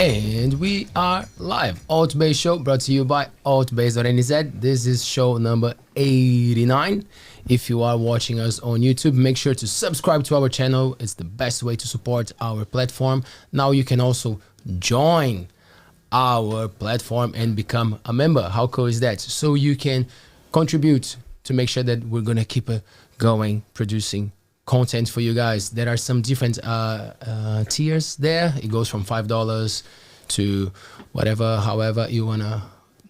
And we are live. ALTBAYS Show brought to you by ALTBAYS.NZ. This is show number 89. If you are watching us on YouTube, make sure to subscribe to our channel. It's the best way to support our platform. Now you can also join our platform and become a member. How cool is that? So you can contribute to make sure that we're going to keep going, producing content for you guys. There are some different tiers there. It goes from $5 to whatever, however you want to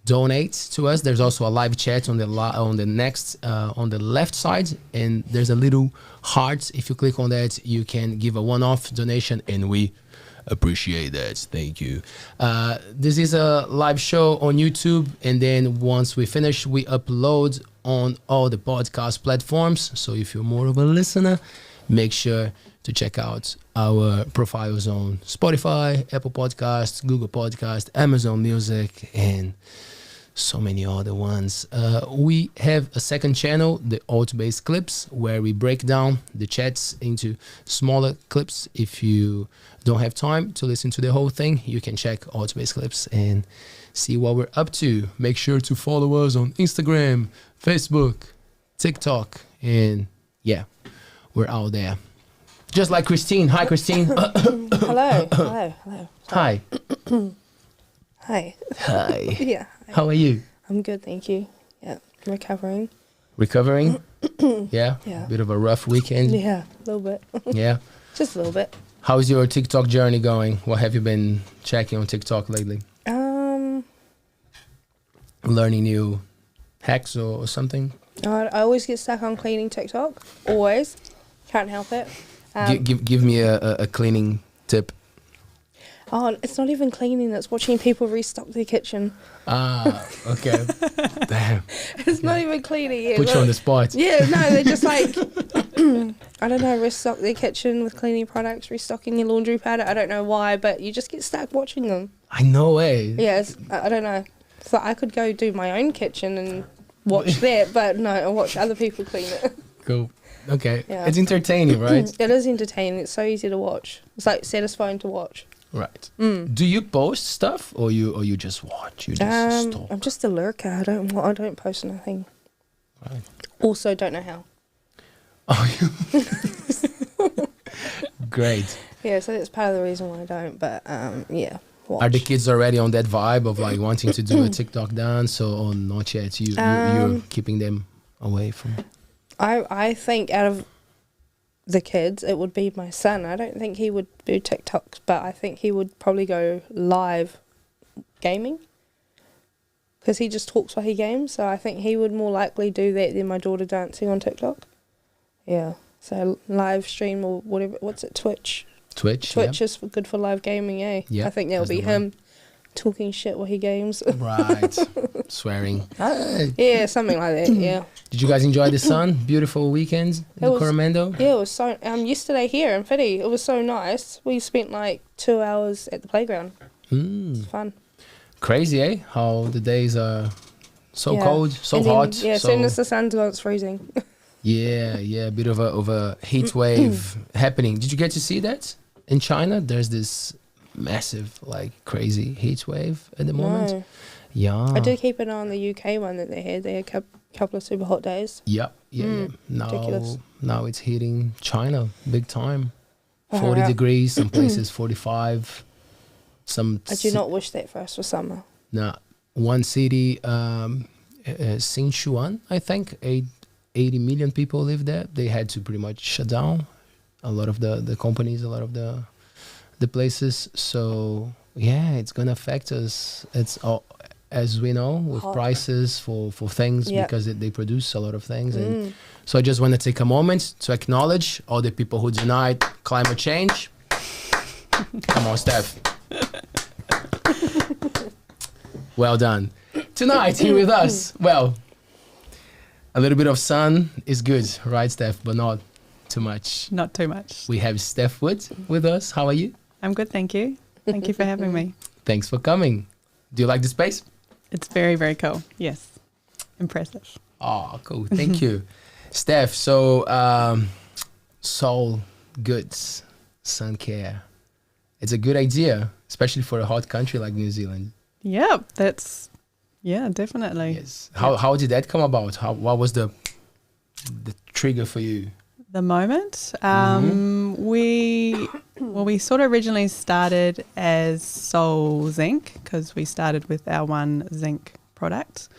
donate to us. There's also a live chat on the left side, and there's a little heart. If you click on that, you can give a one-off donation, and we appreciate that. Thank you. This is a live show on YouTube, and then once we finish, we upload on all the podcast platforms. So if you're more of a listener, make sure to check out our profiles on Spotify, Apple Podcasts, Google Podcasts, Amazon Music, and so many other ones. We have a second channel, the ALTBAYS Clips, where we break down the chats into smaller clips. If you don't have time to listen to the whole thing, you can check ALTBAYS Clips and see what we're up to. Make sure to follow us on Instagram, Facebook, TikTok, and yeah, we're out there. Just like Christine. Hi, Christine. Hello. Hi. Hi. Hi. Yeah. How are you? I'm good, thank you. Yeah, recovering. Recovering? Yeah? Yeah. Bit of a rough weekend? Yeah, a little bit. Yeah? Just a little bit. How's your TikTok journey going? What have you been checking on TikTok lately? Learning new hacks or something? I always get stuck on cleaning TikTok. Always. Can't help it. Give me a cleaning tip. Oh, it's not even cleaning. It's watching people restock their kitchen. Ah, okay. Damn. It's not even cleaning. Yeah, Put you on the spot. Yeah, no, they're just like, I don't know, restock their kitchen with cleaning products, restocking your laundry powder. I don't know why, but you just get stuck watching them. I know, eh? Yeah, I don't know. So I could go do my own kitchen and watch that, but no, I watch other people clean it. Cool. Okay. Yeah. It's entertaining, right? It is entertaining. It's so easy to watch. It's like satisfying to watch. Right. Do you post stuff or you just watch? You just stalk? I'm just a lurker. I don't post nothing. Right. Also, don't know how. Oh, you. Great. Yeah, so that's part of the reason why I don't. But yeah. Watch. Are the kids already on that vibe of like wanting to do a TikTok dance or not yet? You're keeping them away from. I think out of the kids, it would be my son. I don't think he would do TikToks, but I think he would probably go live gaming because he just talks while he games. So I think he would more likely do that than my daughter dancing on TikTok. Yeah, so live stream or whatever. What's it? Twitch is good for live gaming, eh? Yeah, I think that'll be him talking shit while he games. Right. Swearing. Yeah, something like that, yeah. Did you guys enjoy the sun? Beautiful weekend in Coromandel? Yeah, it was so... yesterday here in Whitty, it was so nice. We spent like 2 hours at the playground. It's fun. Crazy, eh? How the days are so cold, so and then, hot. Yeah, as soon as the sun's gone, it's freezing. Yeah, a bit of a heat wave happening. Did you get to see that? In China, there's this massive, like, crazy heat wave at the moment. No. Yeah. I do keep an eye on the UK one that they had. They had a couple of super hot days. Yeah. Ridiculous. Now it's hitting China big time. 40 degrees, some places 45. I do not wish that for us for summer. Nah. One city, Sichuan, I think, 80 million people live there. They had to pretty much shut down a lot of the companies, a lot of the places. So yeah, it's gonna affect us. It's all, as we know, with prices for things, because they produce a lot of things. And so I just want to take a moment to acknowledge all the people who denied climate change. Come on, Steph. Well done. Tonight here with us, well, a little bit of sun is good, right, Steph? But not too much. Not too much. We have Steph Wood with us. How are you? I'm good, thank you. Thank you for having me. Thanks for coming. Do you like the space? It's very, very cool. Yes. Impressive. Oh, cool. Thank you. Steph, so Soul Goods, Suncare. It's a good idea. especially for a hot country like New Zealand. Yeah, definitely. Yes. How did that come about? What was the trigger for you? The moment we sort of originally started as Soul Zinc because we started with our one zinc product.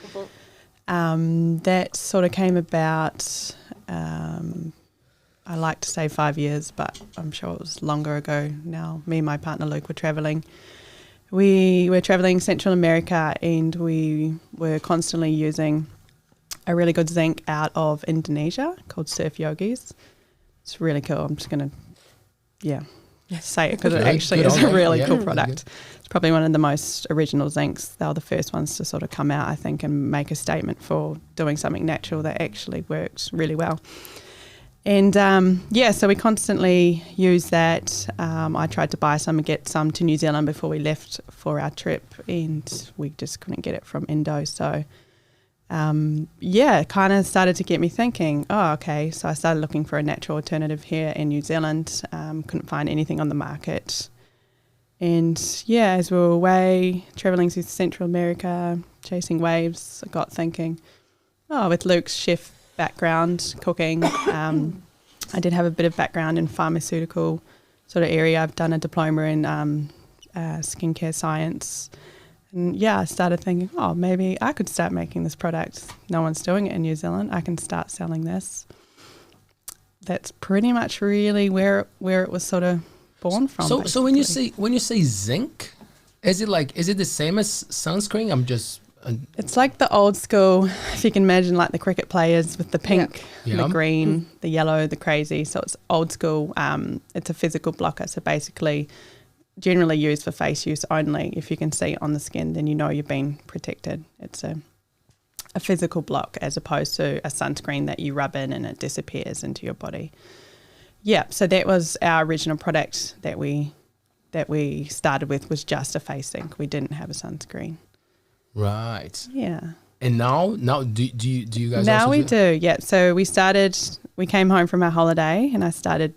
That sort of came about, I like to say 5 years, but I'm sure it was longer ago now. Me and my partner Luke were travelling. We were travelling Central America and we were constantly using a really good zinc out of Indonesia called Surf Yogis. It's really cool. I'm just going to, say it because it actually is a really cool product. It's probably one of the most original zincs. They were the first ones to sort of come out, I think, and make a statement for doing something natural that actually works really well. And, so we constantly use that. I tried to buy some and get some to New Zealand before we left for our trip, and we just couldn't get it from Indo. So, kind of started to get me thinking, okay. So I started looking for a natural alternative here in New Zealand. Couldn't find anything on the market. And, as we were away, travelling through Central America, chasing waves, I got thinking, with Luke's chef background, cooking, I did have a bit of background in pharmaceutical sort of area. I've done a diploma in skincare science. And I started thinking, maybe I could start making this product. No one's doing it in New Zealand. I can start selling this. That's pretty much really where it was sort of born from. So when you say zinc, is it the same as sunscreen? It's like the old school, if you can imagine, like the cricket players with the pink, the green, the yellow, the crazy. So it's old school. It's a physical blocker. So basically generally used for face use only. If you can see on the skin, then you know you've been protected. It's a physical block as opposed to a sunscreen that you rub in and it disappears into your body. Yeah, so that was our original product that we started with, was just a face zinc. We didn't have a sunscreen. Right. Yeah. And now do you guys now also we do? Yeah. So we came home from our holiday and I started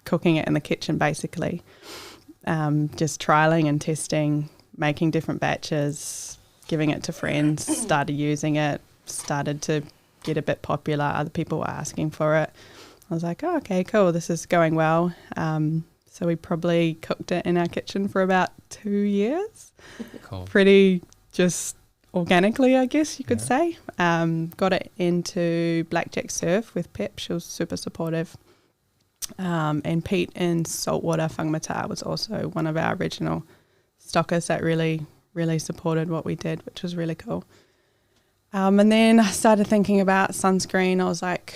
cooking it in the kitchen basically. Just trialing and testing, making different batches, giving it to friends, started using it, started to get a bit popular. Other people were asking for it. I was like, okay, cool. This is going well. So we probably cooked it in our kitchen for about 2 years. Cool. Pretty just organically, I guess you could say. Got it into Blackjack Surf with Pep. She was super supportive. And Pete in Saltwater Whangamata was also one of our original stockers that really, really supported what we did, which was really cool. And then I started thinking about sunscreen. I was like,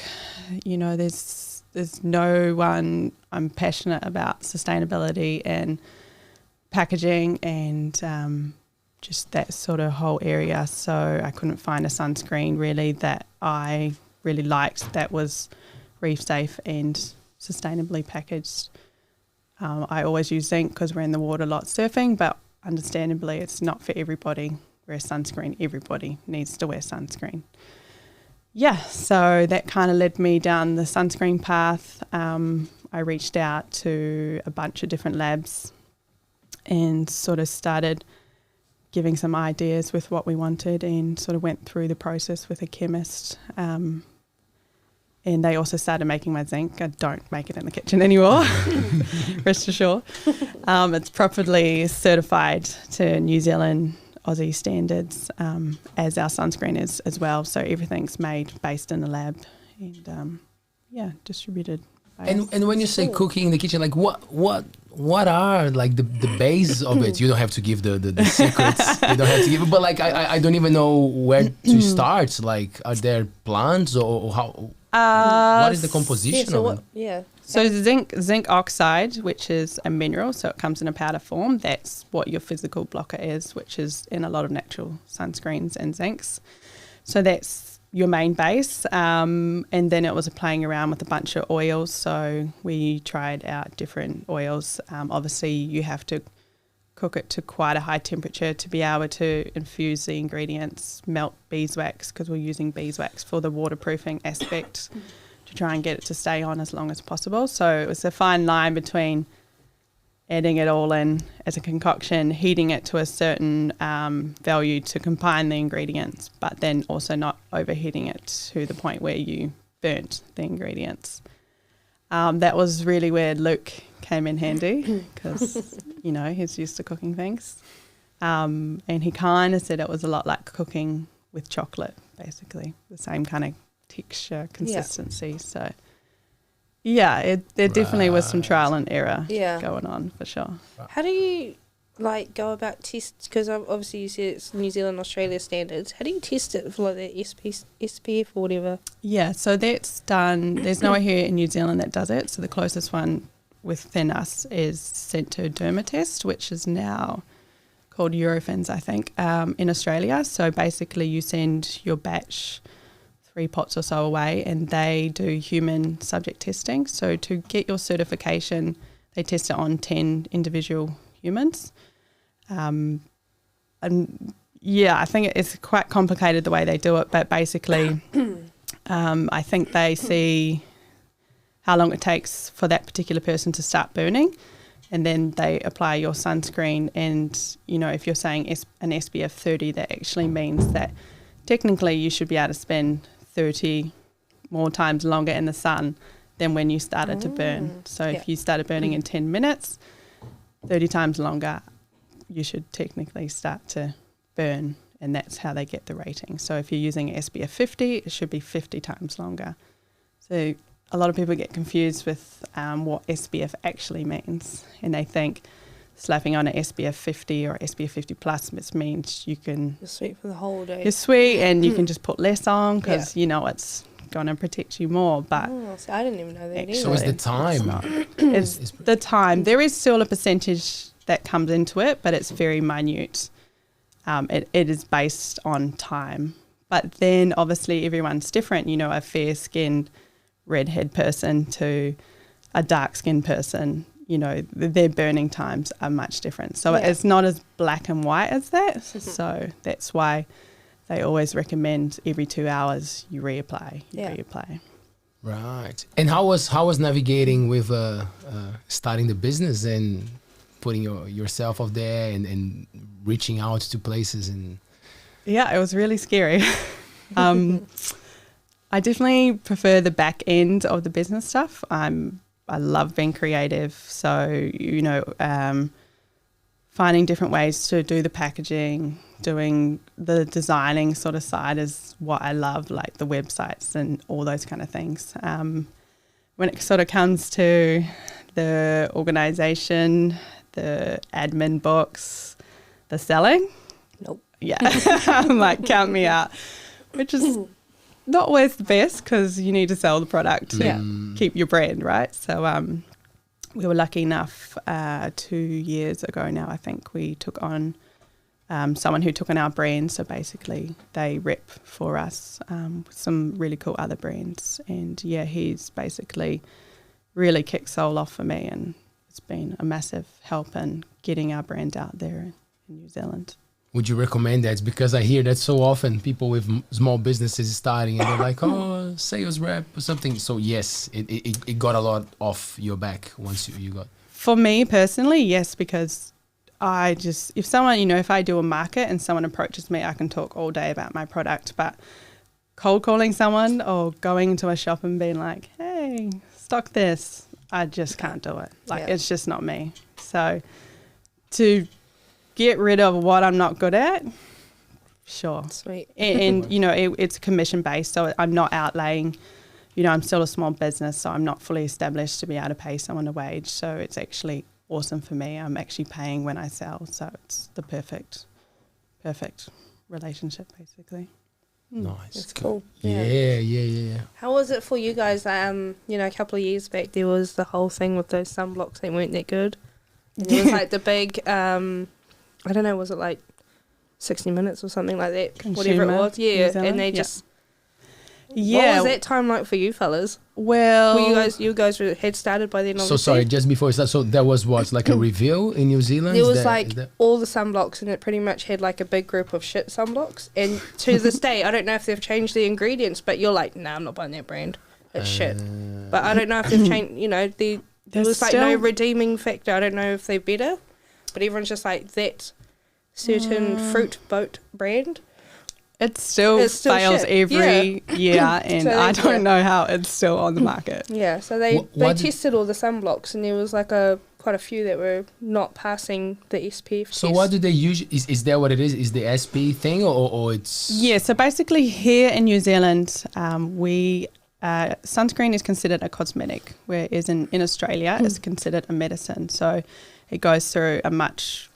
there's no one. I'm passionate about sustainability and packaging and just that sort of whole area. So I couldn't find a sunscreen really that I really liked that was reef safe and sustainably packaged. I always use zinc because we're in the water a lot surfing, but understandably it's not for everybody. Whereas sunscreen, everybody needs to wear sunscreen. Yeah, so that kind of led me down the sunscreen path. I reached out to a bunch of different labs and sort of started giving some ideas with what we wanted and sort of went through the process with a chemist. And they also started making my zinc. I don't make it in the kitchen anymore, rest assured. It's properly certified to New Zealand, Aussie standards, as our sunscreen is as well. So everything's made based in the lab and, distributed. And when you say cooking in the kitchen, like what are like the base of it? You don't have to give the secrets. You don't have to give it, but like I don't even know where to start. Like, are there plants or how? What is the composition of it? So zinc oxide, which is a mineral, so it comes in a powder form. That's what your physical blocker is, which is in a lot of natural sunscreens and zincs. So that's your main base. And then it was playing around with a bunch of oils. So we tried out different oils. Obviously, you have to cook it to quite a high temperature to be able to infuse the ingredients, melt beeswax, because we're using beeswax for the waterproofing aspect to try and get it to stay on as long as possible. So it was a fine line between adding it all in as a concoction, heating it to a certain value to combine the ingredients, but then also not overheating it to the point where you burnt the ingredients. That was really where Luke came in handy because, you know, he's used to cooking things. And he kind of said it was a lot like cooking with chocolate, basically, the same kind of texture, consistency. Yeah. So, yeah, there definitely was some trial and error going on for sure. How do you like go about tests? Because obviously you said it's New Zealand, Australia standards. How do you test it for like the SPF or whatever? Yeah, so that's done. There's no one here in New Zealand that does it. So the closest one within us is sent to Dermatest, which is now called Eurofins, I think, in Australia. So basically you send your batch 3 pots or so away and they do human subject testing. So to get your certification, they test it on 10 individual humans. And yeah, I think it's quite complicated the way they do it, but basically I think they see how long it takes for that particular person to start burning, and then they apply your sunscreen. And, you know, if you're saying an SPF 30, that actually means that technically you should be able to spend 30 more times longer in the sun than when you started to burn. So if you started burning in 10 minutes, 30 times longer, you should technically start to burn, and that's how they get the rating. So if you're using SPF 50, it should be 50 times longer. So a lot of people get confused with what SPF actually means, and they think slapping on an SPF 50 or SPF 50 plus means you can... You're sweet for the whole day. You're sweet and you can just put less on because, you know, it's going to protect you more. But so I didn't even know that either. So it's the time. It's the time. There is still a percentage that comes into it, but it's very minute. It is based on time. But then obviously everyone's different. You know, a fair-skinned redhead person to a dark-skinned person, you know, their burning times are much different. So it's not as black and white as that. So that's why they always recommend every 2 hours you reapply. Reapply. Right. And how was navigating with starting the business and putting yourself out there and reaching out to places? And yeah, it was really scary. I definitely prefer the back end of the business stuff. I love being creative. So, you know, finding different ways to do the packaging, doing the designing sort of side is what I love, like the websites and all those kind of things. When it sort of comes to the organisation, the admin books, the selling, nope. Yeah, I'm like, count me out, which is not always the best because you need to sell the product to keep your brand, right? So we were lucky enough 2 years ago now, I think, we took on someone who took on our brand. So basically they rep for us with some really cool other brands. And yeah, he's basically really kicked soul off for me, and it's been a massive help in getting our brand out there in New Zealand. Would you recommend that? Because I hear that so often, people with small businesses starting and they're like, oh, sales rep or something. So yes, it got a lot off your back once you got. For me personally, yes, because if someone, you know, if I do a market and someone approaches me, I can talk all day about my product, but cold calling someone or going into a shop and being like, hey, stock this, I just can't do it. Like, it's just not me. So to get rid of what I'm not good at, sure. Sweet. And you know, it's commission based, so I'm not outlaying, you know, I'm still a small business, so I'm not fully established to be able to pay someone a wage. So it's actually awesome for me. I'm actually paying when I sell, so it's the perfect relationship, basically. Nice. That's cool. Yeah. How was it for you guys? You know, a couple of years back, there was the whole thing with those sunblocks that weren't that good. And there was like the big, I don't know, was it like 60 Minutes or something like that? Consumer, whatever it was. Yeah, and they just... What was that time like for you fellas? Well... You guys had started by then, obviously. So sorry, just before that, so there was what, like a reveal in New Zealand? There was all the sunblocks, and it pretty much had like a big group of shit sunblocks. And to this day, I don't know if they've changed the ingredients, but you're like, nah, I'm not buying that brand. It's shit. But I don't know if they've changed, you know, there was like no redeeming factor. I don't know if they're better, but everyone's just like that certain fruit boat brand. It still fails shit. every year, and So I don't know how it's still on the market. Yeah, so they tested all the sunblocks, and there was like quite a few that were not passing the SPF So test. what do they use? Is that what it is? Is the SP thing or it's... Yeah, so basically here in New Zealand, sunscreen is considered a cosmetic, whereas in Australia it's considered a medicine. So it goes through a much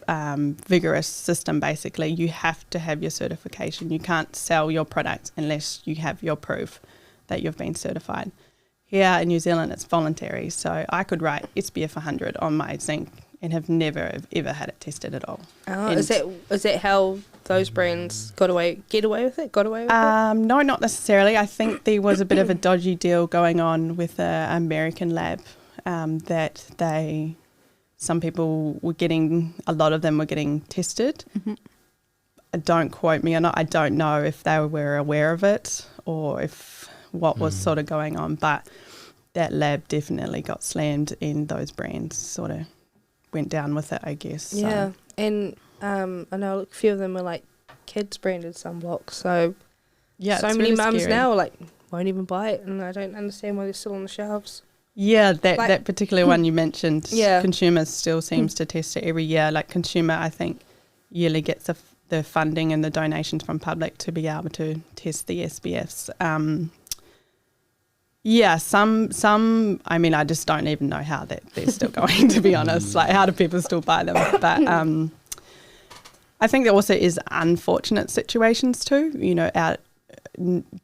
vigorous system. Basically, you have to have your certification. You can't sell your product unless you have your proof that you've been certified. Here in New Zealand it's voluntary, so I could write SPF 100 on my zinc and have never ever had it tested at all. Is that how those brands got away with it? No, not necessarily. I think there was a bit of a dodgy deal going on with an American lab that some people were getting, a lot of them were getting tested. Mm-hmm. Don't quote me on it. I don't know if they were aware of it or if what was sort of going on, but that lab definitely got slammed and those brands sort of went down with it, I guess. Yeah, so. And I know a few of them are like kids branded sunblocks, so so many mums now like won't even buy it, and I don't understand why they're still on the shelves. Yeah, that particular one you mentioned, Consumer still seems to test it every year. Like Consumer, I think, yearly gets the funding and the donations from public to be able to test the SPFs. Some. I mean, I just don't even know how they're still going. To be honest, like how do people still buy them? But I think there also is unfortunate situations too. You know,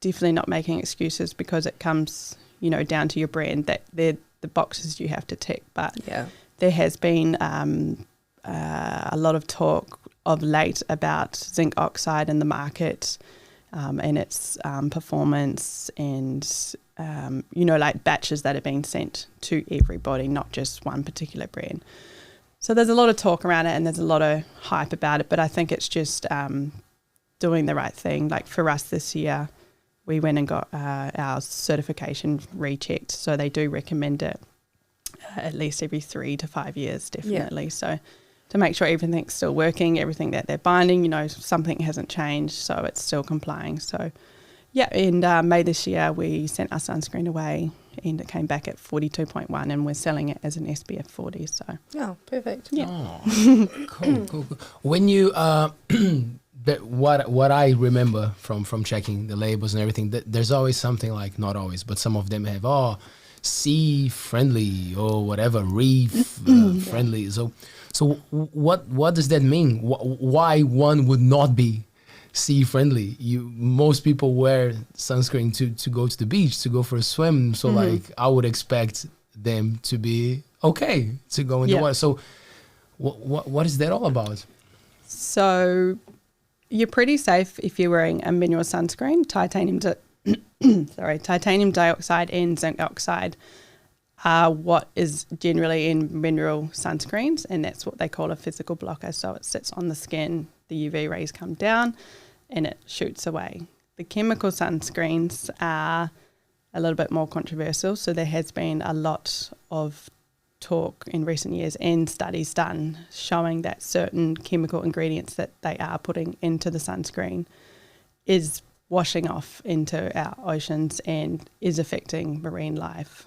definitely not making excuses because it comes, you know, down to your brand that they're the boxes you have to tick. But there has been a lot of talk of late about zinc oxide in the market and its performance and, you know, like batches that are being sent to everybody, not just one particular brand. So there's a lot of talk around it and there's a lot of hype about it, but I think it's just doing the right thing. Like for us this year, we went and got our certification rechecked, so they do recommend it at least every 3 to 5 years, definitely. Yeah. So to make sure everything's still working, everything that they're binding, you know, something hasn't changed, so it's still complying. So, yeah, in May this year, we sent our sunscreen away and it came back at 42.1 and we're selling it as an SPF 40. So. Oh, perfect. Yeah. Oh, cool. When you... what I remember from checking the labels and everything, that there's always something like, not always, but some of them have sea friendly or whatever, reef friendly. So what does that mean? Why one would not be sea friendly? Most people wear sunscreen to go to the beach, to go for a swim. So like I would expect them to be okay to go in the water. So what is that all about? So you're pretty safe if you're wearing a mineral sunscreen. Titanium dioxide and zinc oxide are what is generally in mineral sunscreens, and that's what they call a physical blocker. So it sits on the skin, the UV rays come down, and it shoots away. The chemical sunscreens are a little bit more controversial, so there has been a lot of talk in recent years and studies done showing that certain chemical ingredients that they are putting into the sunscreen is washing off into our oceans and is affecting marine life,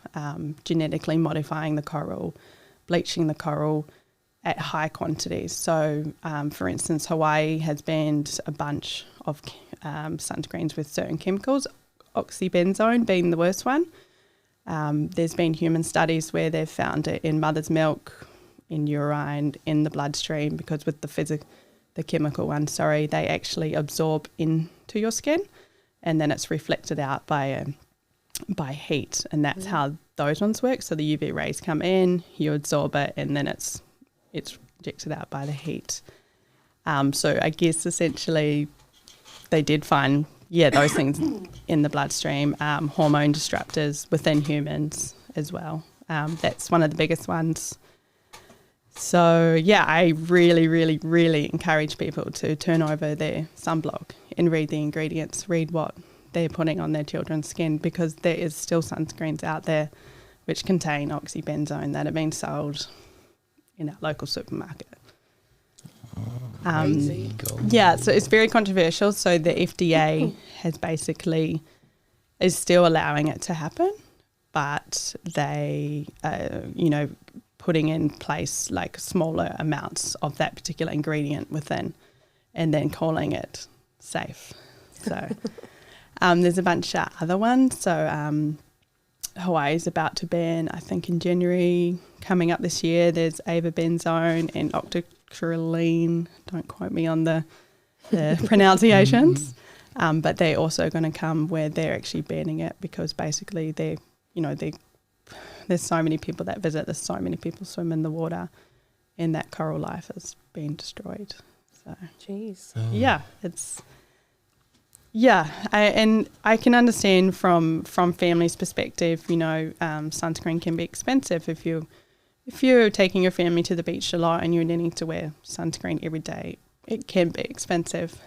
genetically modifying the coral, bleaching the coral at high quantities. So, for instance, Hawaii has banned a bunch of sunscreens with certain chemicals, oxybenzone being the worst one. There's been human studies where they've found it in mother's milk, in urine, in the bloodstream, because with the chemical one, they actually absorb into your skin and then it's reflected out by heat, and that's how those ones work. So the UV rays come in, you absorb it, and then it's ejected out by the heat. So I guess essentially they did find those things in the bloodstream, hormone disruptors within humans as well. That's one of the biggest ones. So, I really, really, really encourage people to turn over their sunblock and read the ingredients, read what they're putting on their children's skin, because there is still sunscreens out there which contain oxybenzone that are being sold in our local supermarket. Yeah, so it's very controversial. So the FDA has basically is still allowing it to happen, but they, putting in place like smaller amounts of that particular ingredient within, and then calling it safe. So there's a bunch of other ones. So Hawaii's about to ban, I think in January coming up this year, there's avobenzone and octocrylene. Don't quote me on the pronunciations. But they're also going to come where they're actually banning it because basically there's so many people that visit, there's so many people swim in the water, and that coral life is being destroyed. So, jeez. I can understand from family's perspective, sunscreen can be expensive if you're taking your family to the beach a lot and you're needing to wear sunscreen every day. It can be expensive.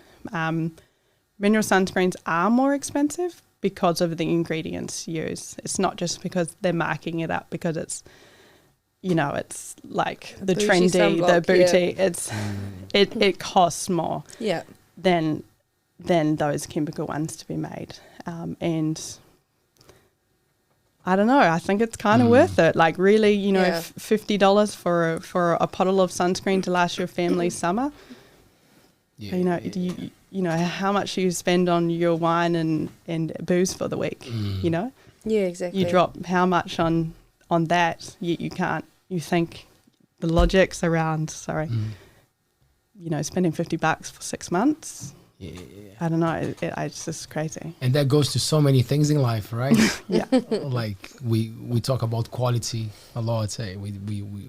Mineral sunscreens are more expensive because of the ingredients used. It's not just because they're marking it up because it's, it's like the trendy, sunblock, the boutique. Yeah. It costs more than those chemical ones to be made. And I don't know, I think it's kind of worth it. Like really, $50 for a bottle of sunscreen to last your family's summer. Yeah. How much you spend on your wine and booze for the week, Yeah, exactly. You drop how much on that, you can't, you think the logic's around, spending $50 for 6 months. Yeah. I don't know, it's just crazy. And that goes to so many things in life, right? Yeah. Like we talk about quality a lot.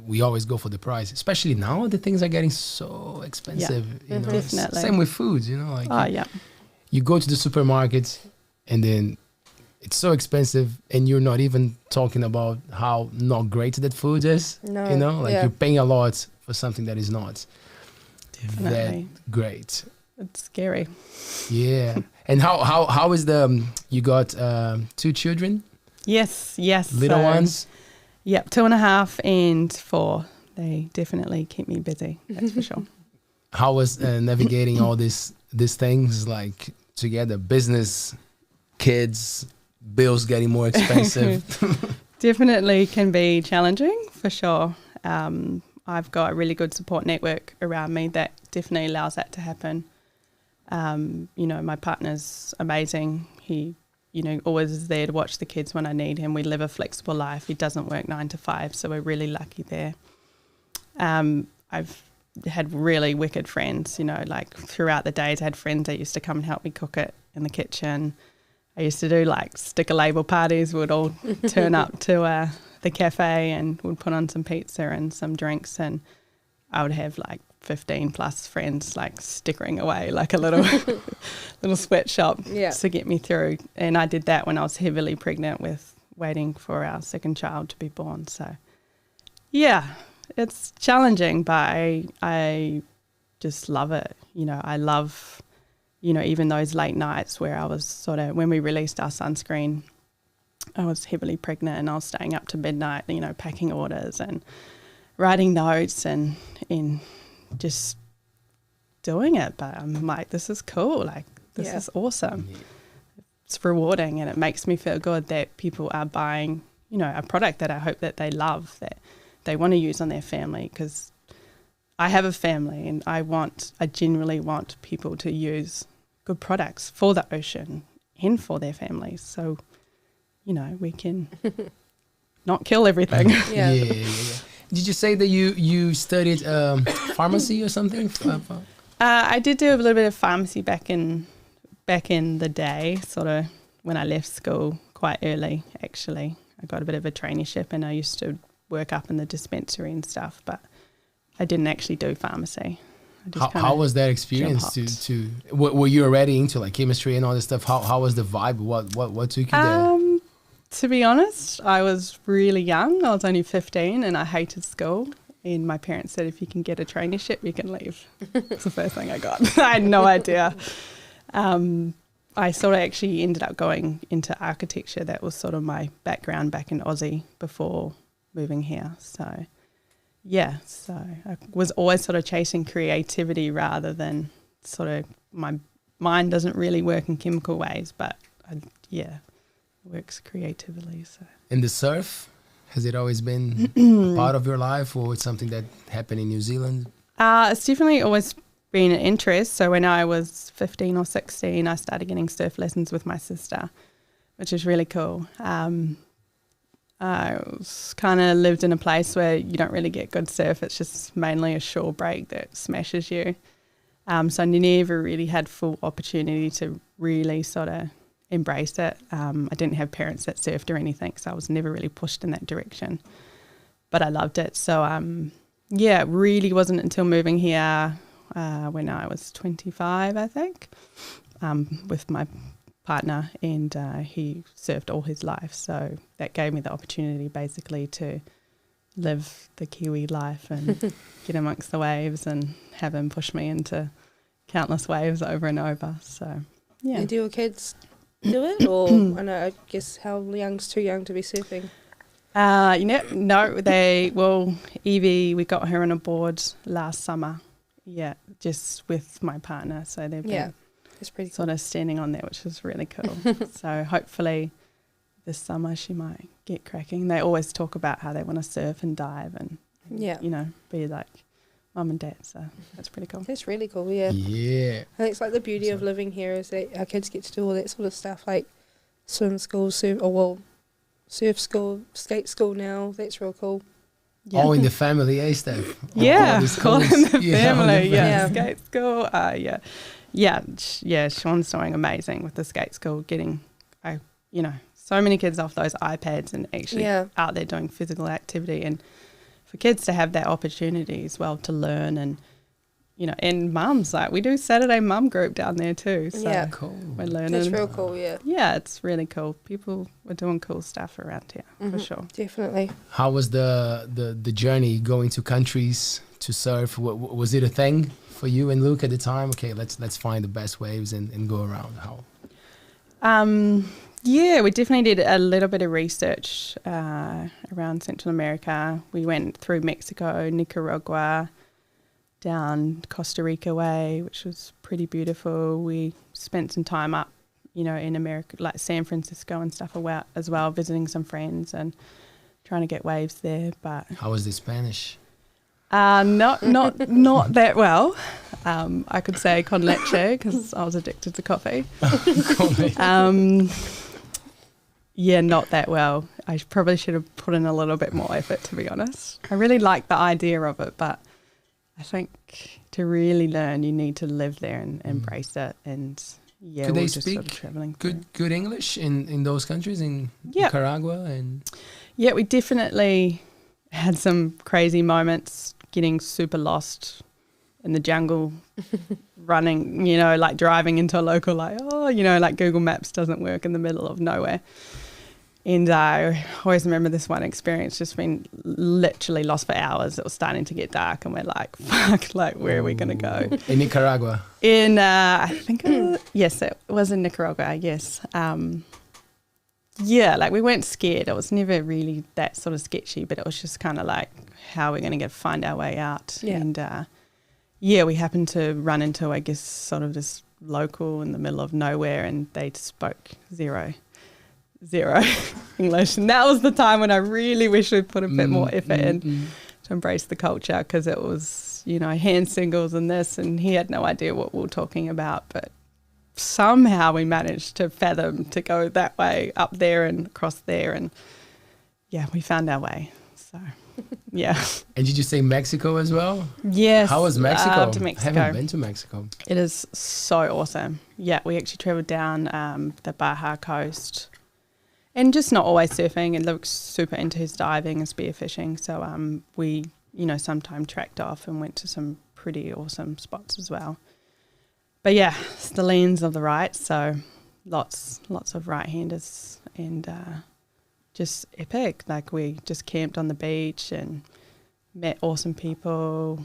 We always go for the price, especially now the things are getting so expensive. Definitely. Same with food, you go to the supermarket and then it's so expensive and you're not even talking about how not great that food is. No. You're paying a lot for something that is not Definitely. that great. It's scary. Yeah. And how is you got 2 children? Yes. Little ones? Yep, 2.5 and 4. They definitely keep me busy, that's for sure. How was navigating all these things like together? Business, kids, bills getting more expensive. Definitely can be challenging, for sure. I've got a really good support network around me that definitely allows that to happen. My partner's amazing. He, always is there to watch the kids when I need him. We live a flexible life. He doesn't work 9 to 5, so we're really lucky there. I've had really wicked friends, throughout the days. I had friends that used to come and help me cook it in the kitchen. I used to do sticker label parties. We'd all turn up to the cafe and we'd put on some pizza and some drinks, and I would have 15 plus friends stickering away like a little sweatshop to get me through. And I did that when I was heavily pregnant with waiting for our second child to be born. So yeah, it's challenging, but I just love it. I love, even those late nights where I was when we released our sunscreen, I was heavily pregnant and I was staying up to midnight, packing orders and writing notes and just doing it. But I'm like, this is cool. This is awesome. Yeah. It's rewarding, and it makes me feel good that people are buying, a product that I hope that they love, that they want to use on their family, because I have a family and I genuinely want people to use good products for the ocean and for their families. So, we can not kill everything. Yeah. Did you say that you studied pharmacy or something? I did do a little bit of pharmacy back in the day, when I left school quite early, actually. I got a bit of a traineeship and I used to work up in the dispensary and stuff, but I didn't actually do pharmacy. How was that experience? Were you already into chemistry and all this stuff? How was the vibe? What took you there? To be honest, I was really young. I was only 15 and I hated school. And my parents said, if you can get a traineeship, you can leave. It's the first thing I got. I had no idea. I sort of actually ended up going into architecture. That was sort of my background back in Aussie before moving here. So, yeah, so I was always sort of chasing creativity rather than sort of my mind doesn't really work in chemical ways, but it works creatively. So. In the surf, has it always been part of your life, or it's something that happened in New Zealand? It's definitely always been an interest. So when I was 15 or 16, I started getting surf lessons with my sister, which is really cool. I was kind of lived in a place where you don't really get good surf. It's just mainly a shore break that smashes you. So I never really had full opportunity to really sort of embrace it. I didn't have parents that surfed or anything, so I was never really pushed in that direction. But I loved it. So, it really wasn't until moving here when I was 25, I think, with my partner, and he surfed all his life. So that gave me the opportunity basically to live the Kiwi life and get amongst the waves and have him push me into countless waves over and over. So, yeah. And do your kids do it? Or, I guess, how young's too young to be surfing? No, Evie, we got her on a board last summer. Yeah, just with my partner. So they've been that's pretty cool. sort of standing on there, which is really cool. So hopefully this summer she might get cracking. They always talk about how they want to surf and dive and, be like mum and dad. So that's pretty cool. That's really cool, yeah. Yeah. I think it's like the beauty of living here is that our kids get to do all that sort of stuff, like swim school, surf school, skate school now. That's real cool. Yeah. All in the family, Steph? Yeah, all in the family. Yeah. Skate school. Sean's doing amazing with the skate school, getting, so many kids off those iPads and actually out there doing physical activity, and for kids to have that opportunity as well to learn, and and mums, like we do Saturday mum group down there too. So cool. We're learning. That's real cool, yeah. Yeah, it's really cool. People were doing cool stuff around here for sure. Definitely. How was the journey going to countries to surf? Was it a thing for you and Luke at the time? Okay, let's find the best waves and go around. How? We definitely did a little bit of research around Central America. We went through Mexico, Nicaragua, down Costa Rica way, which was pretty beautiful. We spent some time up, in America, like San Francisco and stuff as well, visiting some friends and trying to get waves there. But how was the Spanish? Not that well. I could say con leche because I was addicted to coffee. Not that well. I probably should have put in a little bit more effort, to be honest. I really like the idea of it, but I think to really learn, you need to live there and embrace it. And could they speak good English in those countries, in Nicaragua? And we definitely had some crazy moments getting super lost in the jungle, running, like driving into a local, like Google Maps doesn't work in the middle of nowhere. And I always remember this one experience, just being literally lost for hours. It was starting to get dark and we're like, fuck, like where are we going to go? In Nicaragua? I think, yes, it was in Nicaragua, yes. Like we weren't scared. It was never really that sort of sketchy, but it was just kind of like, how are we going to find our way out? Yeah. And we happened to run into, I guess, sort of this local in the middle of nowhere, and they spoke zero English. And that was the time when I really wish we'd put a bit more effort in to embrace the culture, because it was, hand signals and this, and he had no idea what we were talking about, but somehow we managed to fathom to go that way up there and across there, and we found our way. So And did you say Mexico as well? Yes. How was Mexico? I loved Mexico. I haven't been to Mexico. It is so awesome. Yeah, we actually traveled down the Baja coast, and just not always surfing, and Luke's super into his diving and spearfishing, so we sometime tracked off and went to some pretty awesome spots as well. But it's the lens of the right, so lots of right-handers, and just epic. Like we just camped on the beach and met awesome people,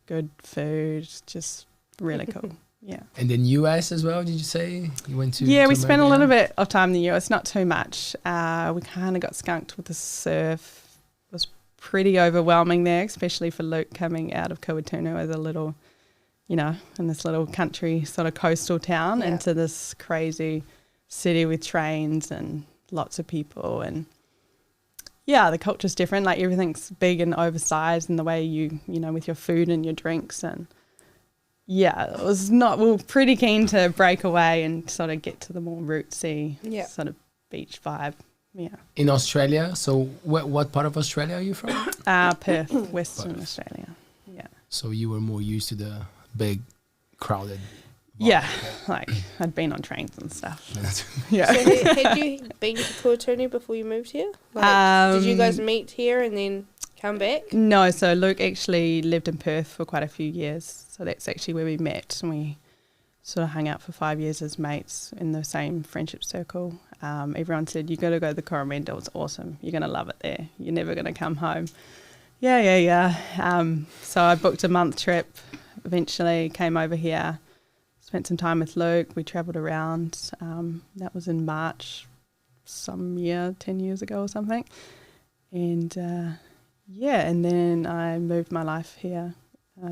good food, just really cool. Yeah. And then US as well, did you say? You went to Yeah, we to spent a Magri? little bit of time in the US, not too much. We kind of got skunked with the surf. It was pretty overwhelming there, especially for Luke coming out of Kuatunu as a little, you know, in this little country sort of coastal town into this crazy city with trains and lots of people. And yeah, the culture's different. Like everything's big and oversized in the way you know, with your food and your drinks. And yeah, it was not, we were pretty keen to break away and sort of get to the more rootsy sort of beach vibe. Yeah. In Australia, so what part of Australia are you from? Perth, Western Australia. Yeah. So you were more used to the big, crowded. Yeah, like I'd been on trains and stuff. Yeah. So had you been to Kuatunu before you moved here? Like, did you guys meet here and then come back? No, so Luke actually lived in Perth for quite a few years. So that's actually where we met, and we sort of hung out for 5 years as mates in the same friendship circle. Everyone said, you got to go to the Coromandel, it's awesome. You're going to love it there. You're never going to come home. Yeah. So I booked a month trip, eventually came over here, spent some time with Luke. We travelled around. That was in March some year, 10 years ago or something. And and then I moved my life here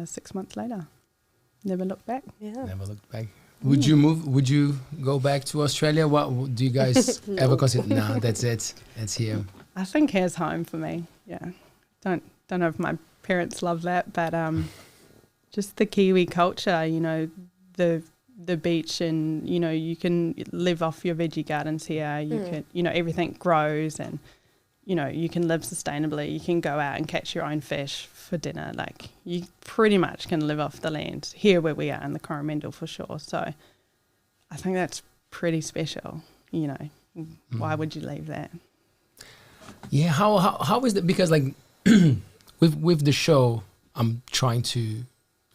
6 months later. Never looked back. Yeah. Never looked back. Would you move? Would you go back to Australia? What do you guys ever consider? No, that's it. That's here. I think here's home for me. Yeah. Don't know if my parents love that, but just the Kiwi culture, you know, the beach, and you know, you can live off your veggie gardens here. You can, you know, everything grows, and you know, you can live sustainably. You can go out and catch your own fish for dinner. Like, you pretty much can live off the land here where we are in the Coromandel for sure. So I think that's pretty special. You know, why would you leave that? Yeah, how is that? Because like with the show, I'm trying to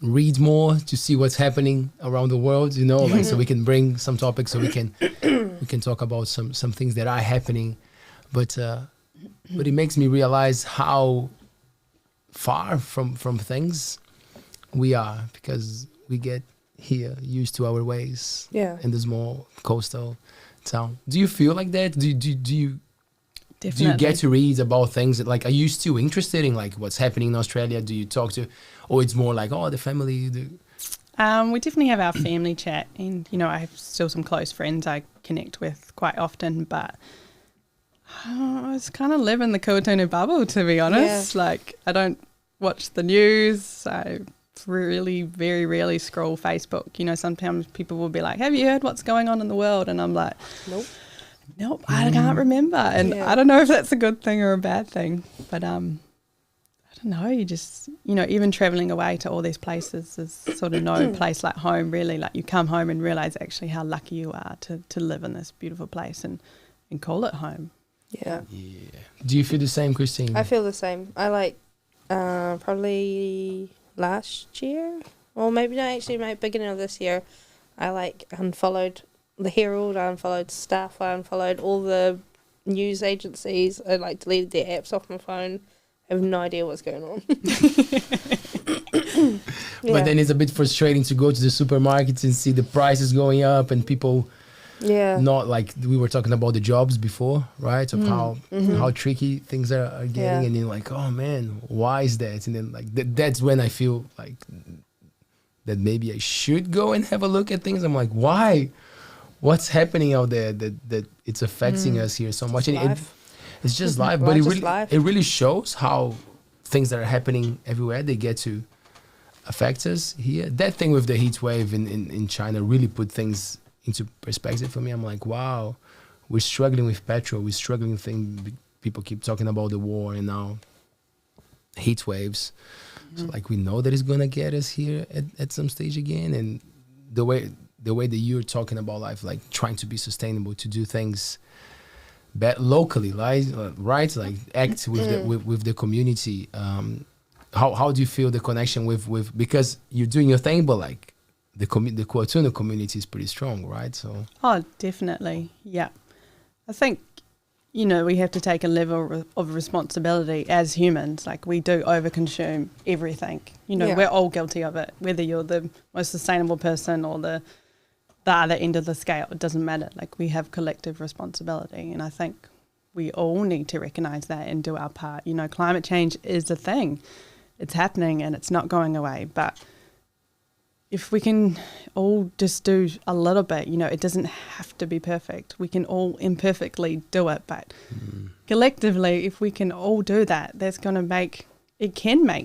read more to see what's happening around the world, you know, like so we can bring some topics, so we can talk about some things that are happening, but it makes me realize how far from things we are, because we get here used to our ways in the small coastal town. Do you feel like that? Do you Definitely. Do you get to read about things that, like, are you still interested in like what's happening in Australia? Do you talk to, or it's more like, oh, the family? We definitely have our family chat, and you know, I have still some close friends I connect with quite often, but I just kind of live in the Kuatunu bubble, to be honest. Like, I don't watch the news. I really very rarely scroll Facebook. You know, sometimes people will be like, have you heard what's going on in the world? And I'm like, Nope, I can't remember. And I don't know if that's a good thing or a bad thing. But I don't know, you just, you know, even travelling away to all these places, there's sort of no place like home, really. Like, you come home and realise actually how lucky you are to live in this beautiful place and call it home. Yeah. Do you feel the same, Christine? I feel the same. I like probably last year, or maybe not, actually maybe beginning of this year, I like unfollowed the Herald, I unfollowed Steph, I unfollowed all the news agencies. I like deleted their apps off my phone. I have no idea what's going on. But then it's a bit frustrating to go to the supermarkets and see the prices going up and people not, like we were talking about the jobs before, right? Of how tricky things are getting, and then like, oh man, why is that? And then like that's when I feel like that maybe I should go and have a look at things. I'm like, why? What's happening out there that it's affecting us here so much? And it's just life, but it really shows how things that are happening everywhere, they get to affect us here. That thing with the heat wave in China really put things into perspective for me. I'm like, wow, we're struggling with petrol, we're struggling with things. People keep talking about the war and now heat waves. So like, we know that it's gonna get us here at some stage again. And the way that you're talking about life, like trying to be sustainable, to do things locally, right? Like act with the community. How do you feel the connection with because you're doing your thing, but like the Kuatunu community is pretty strong, right? So definitely, yeah. I think, we have to take a level of responsibility as humans. Like, we do overconsume everything. We're all guilty of it, whether you're the most sustainable person or the other end of the scale. It doesn't matter. Like, we have collective responsibility, and I think we all need to recognise that and do our part. Climate change is a thing. It's happening and it's not going away. But if we can all just do a little bit, it doesn't have to be perfect. We can all imperfectly do it, but collectively, if we can all do that, that's going to make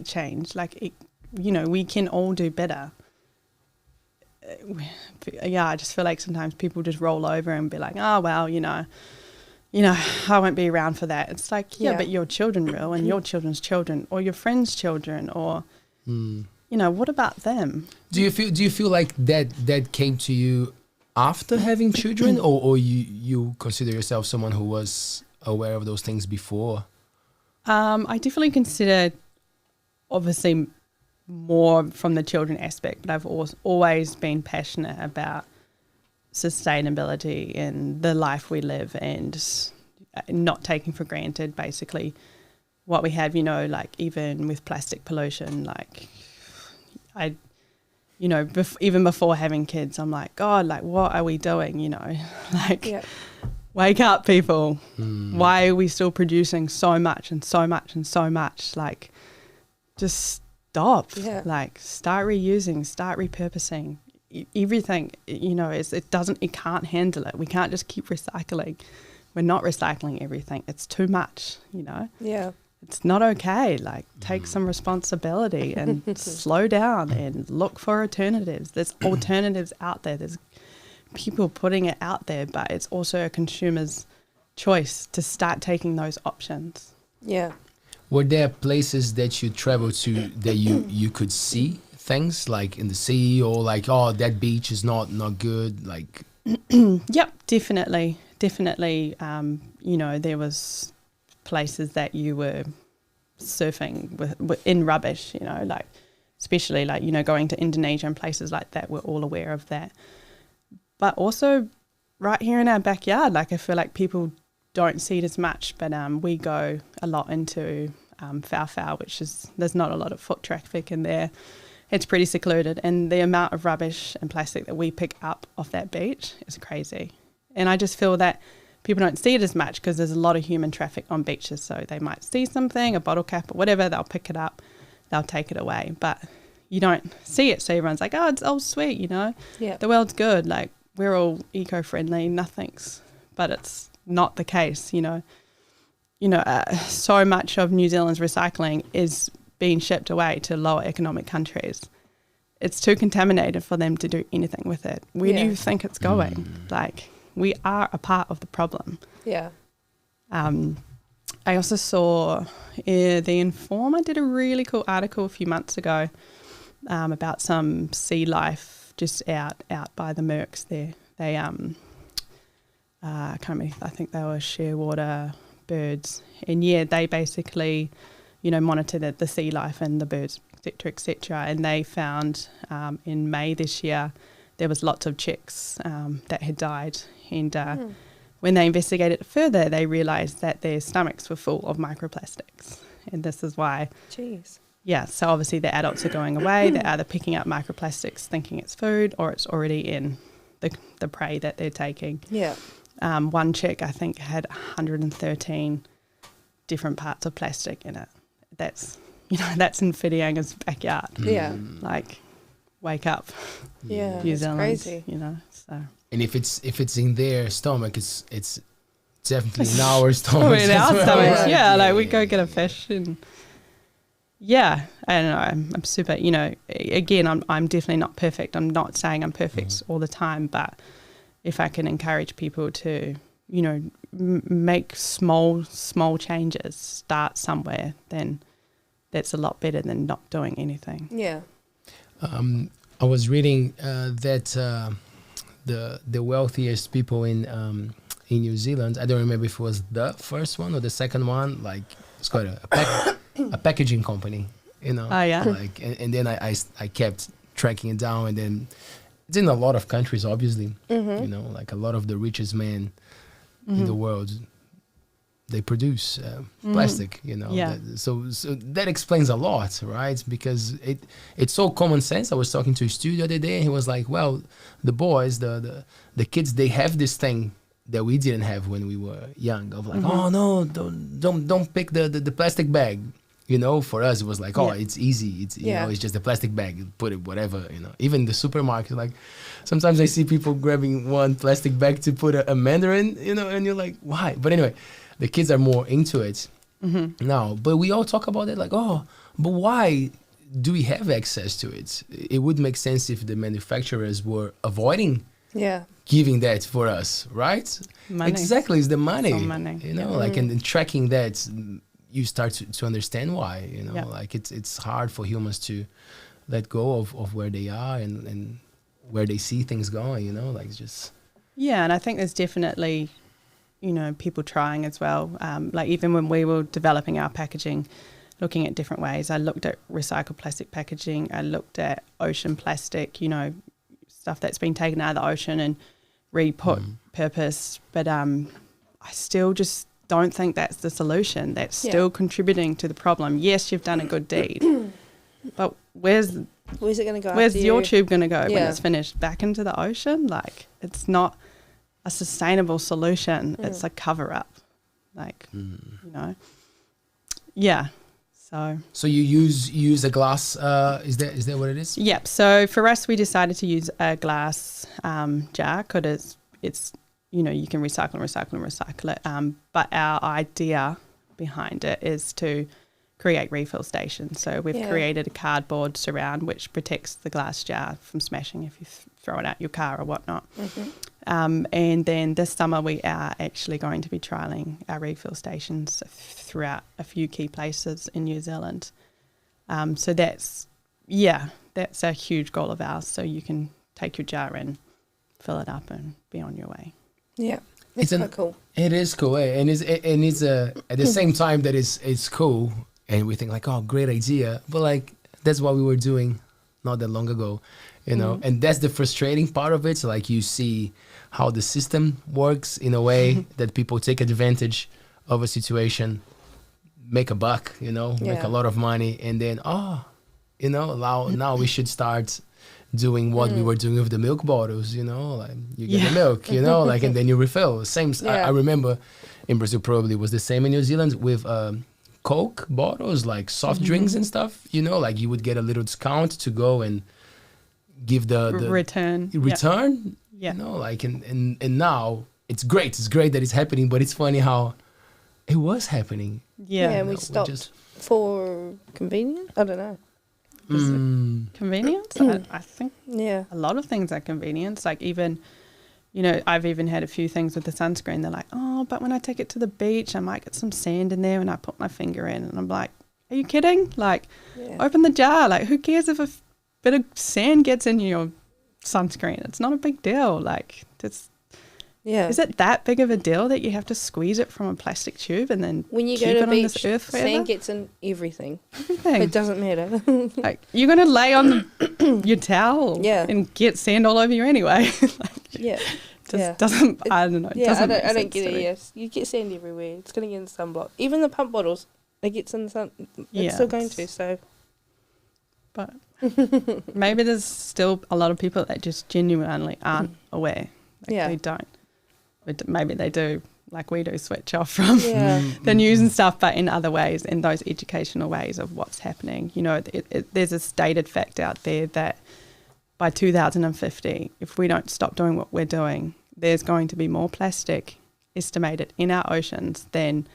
change. Like, we can all do better. I just feel like sometimes people just roll over and be like, oh, well, I won't be around for that. It's like, but your children will, and your children's children, or your friends' children, or, what about them? Do you feel like that came to you after having children, or you consider yourself someone who was aware of those things before? I definitely consider, obviously, more from the children aspect, but I've always been passionate about sustainability and the life we live, and not taking for granted basically what we have, like even with plastic pollution, like even before having kids, I'm like, God, like, what are we doing, like, wake up, people. Why are we still producing so much and so much and so much? Like, just stop. Like, start reusing, start repurposing. Everything, it can't handle it. We can't just keep recycling. We're not recycling everything. It's too much, It's not okay. Like, take some responsibility and slow down and look for alternatives. There's alternatives out there. There's people putting it out there, but it's also a consumer's choice to start taking those options. Yeah. Were there places that you traveled to that you could see things like in the sea, or like, oh, that beach is not good, like? Yep, definitely. There was places that you were surfing with in rubbish, like, especially like, going to Indonesia and places like that. We're all aware of that. But also right here in our backyard, like, I feel like people don't see it as much, but we go a lot into Whawwhau, there's not a lot of foot traffic in there. It's pretty secluded, and the amount of rubbish and plastic that we pick up off that beach is crazy. And I just feel that people don't see it as much because there's a lot of human traffic on beaches. So they might see something, a bottle cap or whatever, they'll pick it up, they'll take it away. But you don't see it. So everyone's like, oh, it's all sweet, the world's good. Like, we're all eco-friendly, but it's not the case, so much of New Zealand's recycling is being shipped away to lower economic countries. It's too contaminated for them to do anything with it. Where do you think it's going? Like, we are a part of the problem. Yeah. I also saw the Informer did a really cool article a few months ago about some sea life just out by the Mercs there. They I can't remember, I think they were shearwater birds, and they basically monitor the sea life and the birds, etc. And they found in May this year there was lots of chicks that had died, and when they investigated it further, they realised that their stomachs were full of microplastics, and this is why. Jeez. Yeah, so obviously the adults are going away. They're either picking up microplastics thinking it's food, or it's already in the prey that they're taking. Yeah. One chick, I think, had 113 different parts of plastic in it. That's in Whitianga's backyard. Yeah. Like, wake up. Yeah, New it's Zealand, crazy. So. And if it's in their stomach, it's definitely in our stomach. In our stomachs, like, we go get a fish and... Yeah, I don't know. I'm super, again, I'm definitely not perfect. I'm not saying I'm perfect all the time, but if I can encourage people to, make small changes, start somewhere, then that's a lot better than not doing anything. Yeah. I was reading that the wealthiest people in New Zealand, I don't remember if it was the first one or the second one, like, it's quite a packaging company, Oh, yeah. Like, and then I kept tracking it down, and then it's in a lot of countries, obviously. Like, a lot of the richest men in the world they produce plastic, you know. Yeah. So that explains a lot, right? Because it's so common sense. I was talking to a student the other day, and he was like, well, the boys, the kids, they have this thing that we didn't have when we were young, of like, oh no, don't pick the plastic bag. You know, for us it was like, oh, it's easy. It's you know, it's just a plastic bag. You put it whatever, you know. Even the supermarket, like sometimes I see people grabbing one plastic bag to put a mandarin, you know, and you're like, why? But anyway, the kids are more into it now. But we all talk about it like, oh, but why do we have access to it? It would make sense if the manufacturers were avoiding giving that for us, right? Money. Exactly, it's the money. It's all money. You know, like and tracking that, you start to understand why, you know, like it's hard for humans to let go of where they are and where they see things going, you know, like it's just. Yeah, and I think there's definitely, you know, people trying as well. Like even when we were developing our packaging, looking at different ways, I looked at recycled plastic packaging, I looked at ocean plastic, you know, stuff that's been taken out of the ocean and re-put purpose. But I still just don't think that's the solution. That's still contributing to the problem. Yes, you've done a good deed, but where's it going to go? Where's your tube going to go when it's finished? Back into the ocean? Like, it's not a sustainable solution. It's a cover up. Like, you know. Yeah. So you use a glass. Is that what it is? Yep. So for us, we decided to use a glass jar because it's you know, you can recycle it. But our idea behind it is to create refill stations. So we've created a cardboard surround which protects the glass jar from smashing if you throw it out your car or whatnot. And then this summer we are actually going to be trialling our refill stations throughout a few key places in New Zealand. So that's a huge goal of ours. So you can take your jar in, fill it up and be on your way. Yeah, it's quite cool. It is cool, and it's at the same time that it's cool, and we think like, oh, great idea, but like that's what we were doing not that long ago, you know, and that's the frustrating part of it. So like you see how the system works in a way that people take advantage of a situation, make a buck, you know, make a lot of money, and then you know, now we should start doing what we were doing with the milk bottles, you know, like you get the milk, you know, like, and then you refill. Same. I remember in Brazil probably was the same in New Zealand with Coke bottles, like soft drinks and stuff, you know, like you would get a little discount to go and give the return, you know, like, and now it's great that it's happening, but it's funny how it was happening. And we stopped for convenience. I don't know. Convenience? I think a lot of things are convenience. Like even, you know, I've even had a few things with the sunscreen. They're like, oh, but when I take it to the beach, I might get some sand in there when I put my finger in. And I'm like, are you kidding? Like, open the jar. Like, who cares if a bit of sand gets in your sunscreen? It's not a big deal. Like, it's is it that big of a deal that you have to squeeze it from a plastic tube and then when you keep go to it on beach, this earth forever? Sand gets in everything. It doesn't matter. Like you're gonna lay on your towel and get sand all over you anyway. Doesn't. I don't know. I don't get it. Yes, you get sand everywhere. It's gonna get in the sunblock. Even the pump bottles, it gets in the sun. It's still going to. So, but maybe there's still a lot of people that just genuinely aren't aware. Like they don't. But maybe they do, like we do, switch off from the news and stuff, but in other ways, in those educational ways of what's happening. You know, there's a stated fact out there that by 2050, if we don't stop doing what we're doing, there's going to be more plastic estimated in our oceans than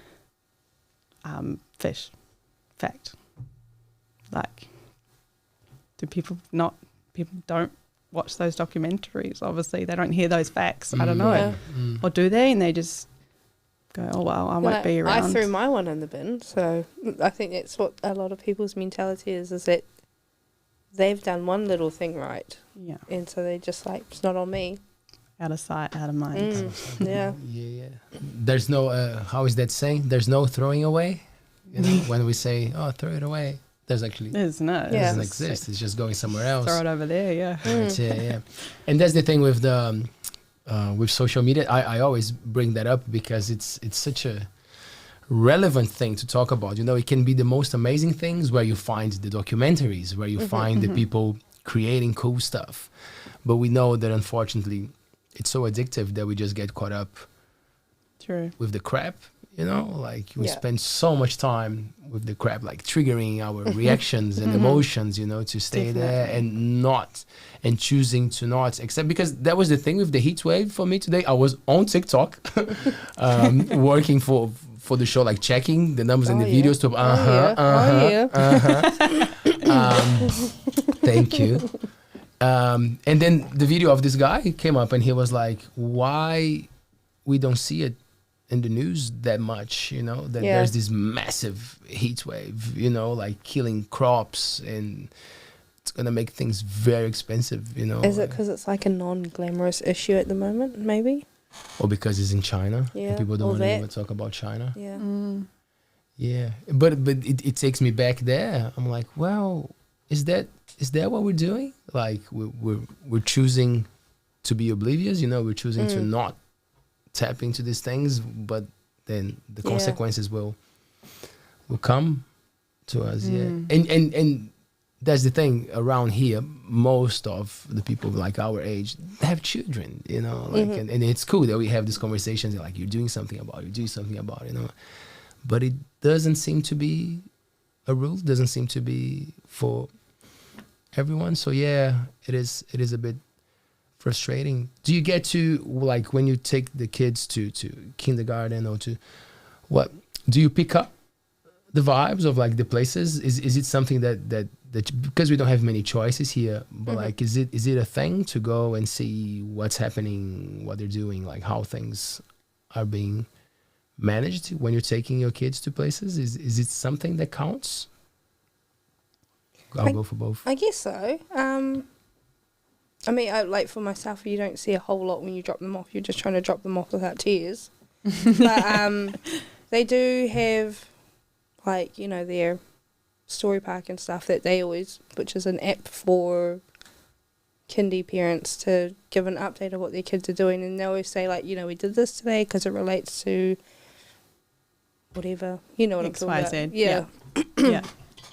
fish. Fact. Like, people don't watch those documentaries. Obviously they don't hear those facts. I don't know. Or do they? And they just go, oh well, I won't be around. I threw my one in the bin. So I think that's what a lot of people's mentality is that they've done one little thing right. Yeah. And so they just like, it's not on me. Out of sight, out of mind. Yeah. There's no how is that saying? There's no throwing away. You know, when we say, oh, throw it away. There's actually it doesn't exist. It's just going somewhere else. Throw it over there, And that's the thing with the with social media. I always bring that up because it's such a relevant thing to talk about. You know, it can be the most amazing things where you find the documentaries, where you find the people creating cool stuff. But we know that unfortunately it's so addictive that we just get caught up with the crap, you know, like we spend so much time with the crap, like triggering our reactions and emotions, you know, to stay there and choosing to not accept, because that was the thing with the heat wave for me today. I was on TikTok working for the show, like checking the numbers and the videos to thank you. And then the video of this guy came up and he was like, why we don't see it in the news that much, you know, that there's this massive heat wave, you know, like killing crops, and it's going to make things very expensive, you know. Is it because it's like a non-glamorous issue at the moment, maybe? Or because it's in China and people don't want to even talk about China. Yeah. Yeah. But it takes me back there. I'm like, well, is that what we're doing? Like we're choosing to be oblivious, you know, we're choosing to not tap into these things, but then the consequences will come to us. And that's the thing around here. Most of the people like our age have children, you know, like and it's cool that we have these conversations like you're doing something about it, you know, but it doesn't seem to be a rule, doesn't seem to be for everyone. So it is a bit frustrating. Do you get to, like, when you take the kids to kindergarten or to what, do you pick up the vibes of like the places? Is it something that because we don't have many choices here, but like is it a thing to go and see what's happening, what they're doing, like how things are being managed when you're taking your kids to places? Is it something that counts? I'll go for both. I guess so. I mean, like for myself, you don't see a whole lot when you drop them off. You're just trying to drop them off without tears. But they do have, like, you know, their story park and stuff that they always, which is an app for kindy parents to give an update of what their kids are doing. And they always say, like, you know, we did this today because it relates to whatever. You know what X, I'm talking Y, about. Z. Yeah. Yeah.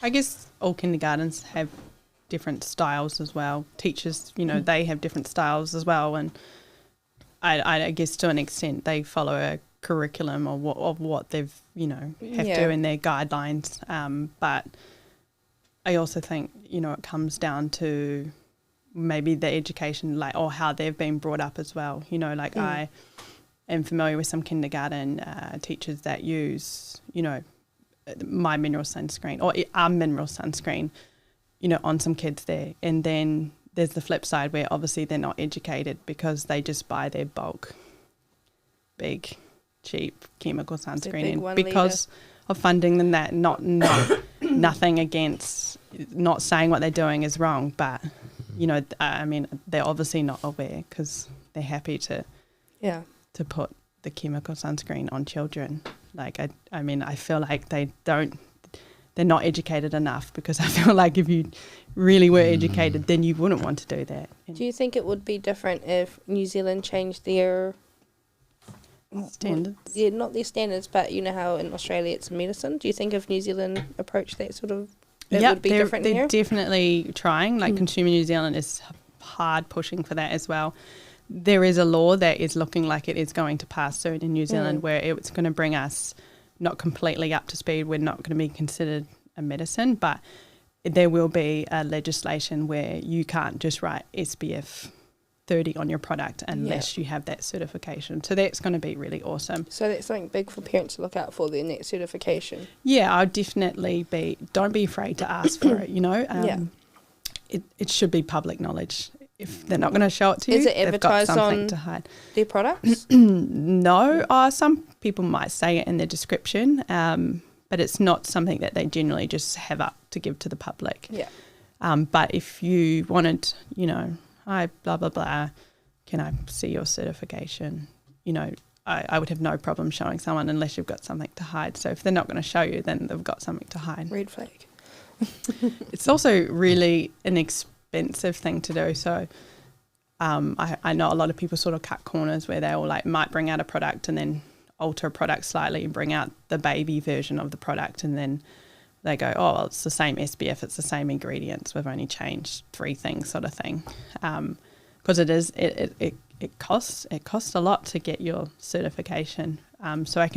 I guess all kindergartens have different styles as well. Teachers, you know, they have different styles as well, and I guess to an extent they follow a curriculum of what they've, you know, have to in their guidelines. But I also think, you know, it comes down to maybe the education, like, or how they've been brought up as well. You know, like I am familiar with some kindergarten teachers that use, you know, my mineral sunscreen or our mineral sunscreen, you know, on some kids there. And then there's the flip side where obviously they're not educated because they just buy their bulk, big, cheap chemical sunscreen. And because of funding and that, not nothing against, not saying what they're doing is wrong, but, you know, I mean, they're obviously not aware because they're happy to put the chemical sunscreen on children. Like, I mean, I feel like they're not educated enough, because I feel like if you really were educated, then you wouldn't want to do that. Do you think it would be different if New Zealand changed their standards? Yeah, not their standards, but you know how in Australia it's medicine. Do you think if New Zealand approached that sort of, it would be different here? They're definitely trying. Like Consumer New Zealand is hard pushing for that as well. There is a law that is looking like it is going to pass soon in New Zealand where it's going to bring us not completely up to speed. We're not going to be considered a medicine, but there will be a legislation where you can't just write SPF 30 on your product unless you have that certification. So that's going to be really awesome. So that's something big for parents to look out for, then, that certification. Yeah, I'd definitely don't be afraid to ask for it, you know. It should be public knowledge. If they're not going to show it to you, is it advertised they've got something on to hide. Their products? No. Some people might say it in their description, but it's not something that they generally just have up to give to the public. Yeah. But if you wanted, you know, hi, blah, blah, blah, can I see your certification? You know, I would have no problem showing someone unless you've got something to hide. So if they're not going to show you, then they've got something to hide. Red flag. It's also really an expensive thing to do. So I know a lot of people sort of cut corners where they all like might bring out a product and then alter a product slightly and bring out the baby version of the product, and then they go, oh, well, it's the same SPF, it's the same ingredients, we've only changed 3 things, sort of thing. Because it costs a lot to get your certification. So I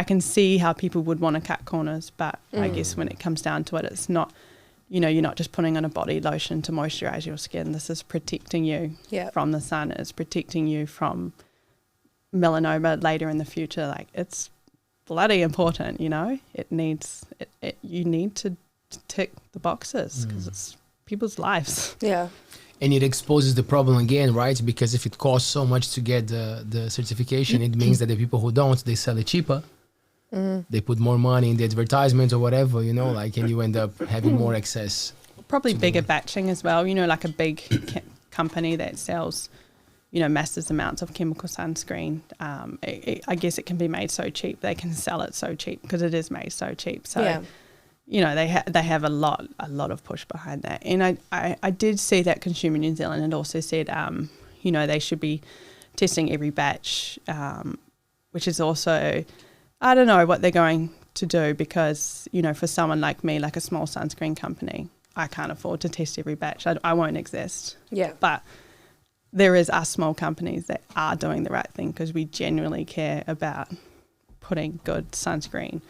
can see how people would want to cut corners, but I guess when it comes down to it, it's not, you're not just putting on a body lotion to moisturize your skin. This is protecting you from the sun. It's protecting you from melanoma later in the future. Like, it's bloody important, It needs you need to tick the boxes because it's people's lives. Yeah. And it exposes the problem again, right? Because if it costs so much to get the certification, it means that the people who don't, they sell it cheaper. They put more money in the advertisement or whatever, and you end up having more access. Probably bigger batching as well, like a big company that sells, massive amounts of chemical sunscreen. I guess it can be made so cheap, they can sell it so cheap because it is made so cheap. So, they have a lot of push behind that. And I did see that Consumer New Zealand had also said, they should be testing every batch, which is also, I don't know what they're going to do because, for someone like me, like a small sunscreen company, I can't afford to test every batch. I won't exist. Yeah. But there is us small companies that are doing the right thing because we genuinely care about putting good sunscreen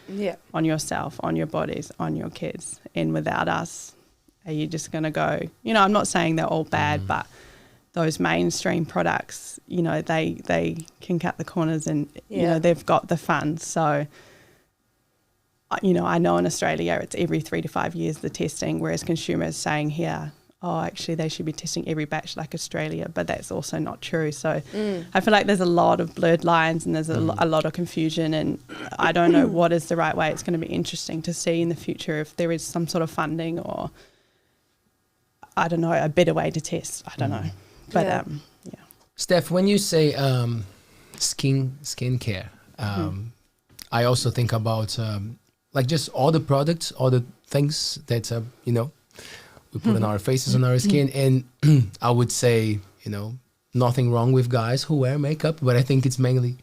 on yourself, on your bodies, on your kids. And without us, are you just going to go, I'm not saying they're all bad, but those mainstream products, they can cut the corners and, they've got the funds. So, I know in Australia it's every 3 to 5 years the testing, whereas consumers saying here, oh, actually they should be testing every batch like Australia, but that's also not true. So I feel like there's a lot of blurred lines and there's a lot of confusion, and I don't know what is the right way. It's going to be interesting to see in the future if there is some sort of funding or, I don't know, a better way to test. I don't know. But Steph, when you say skincare, I also think about like just all the products, all the things that we put on our faces, on our skin, and I would say nothing wrong with guys who wear makeup, but I think it's mainly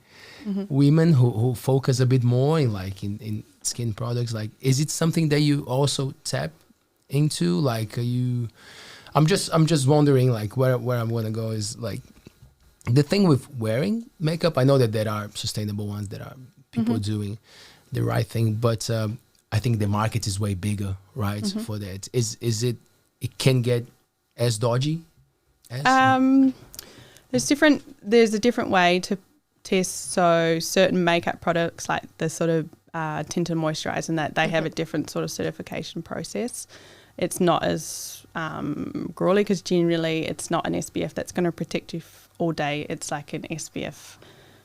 women who focus a bit more in skin products. Like, is it something that you also tap into? Like, I'm just wondering, like, where I'm gonna go is like the thing with wearing makeup. I know that there are sustainable ones, that are people doing the right thing, but I think the market is way bigger, right? For that, is it can get as dodgy as there's a different way to test. So certain makeup products, like the sort of tint and moisturizer, and that they have a different sort of certification process. It's not as grueling because generally it's not an SPF that's going to protect you all day. It's like an SPF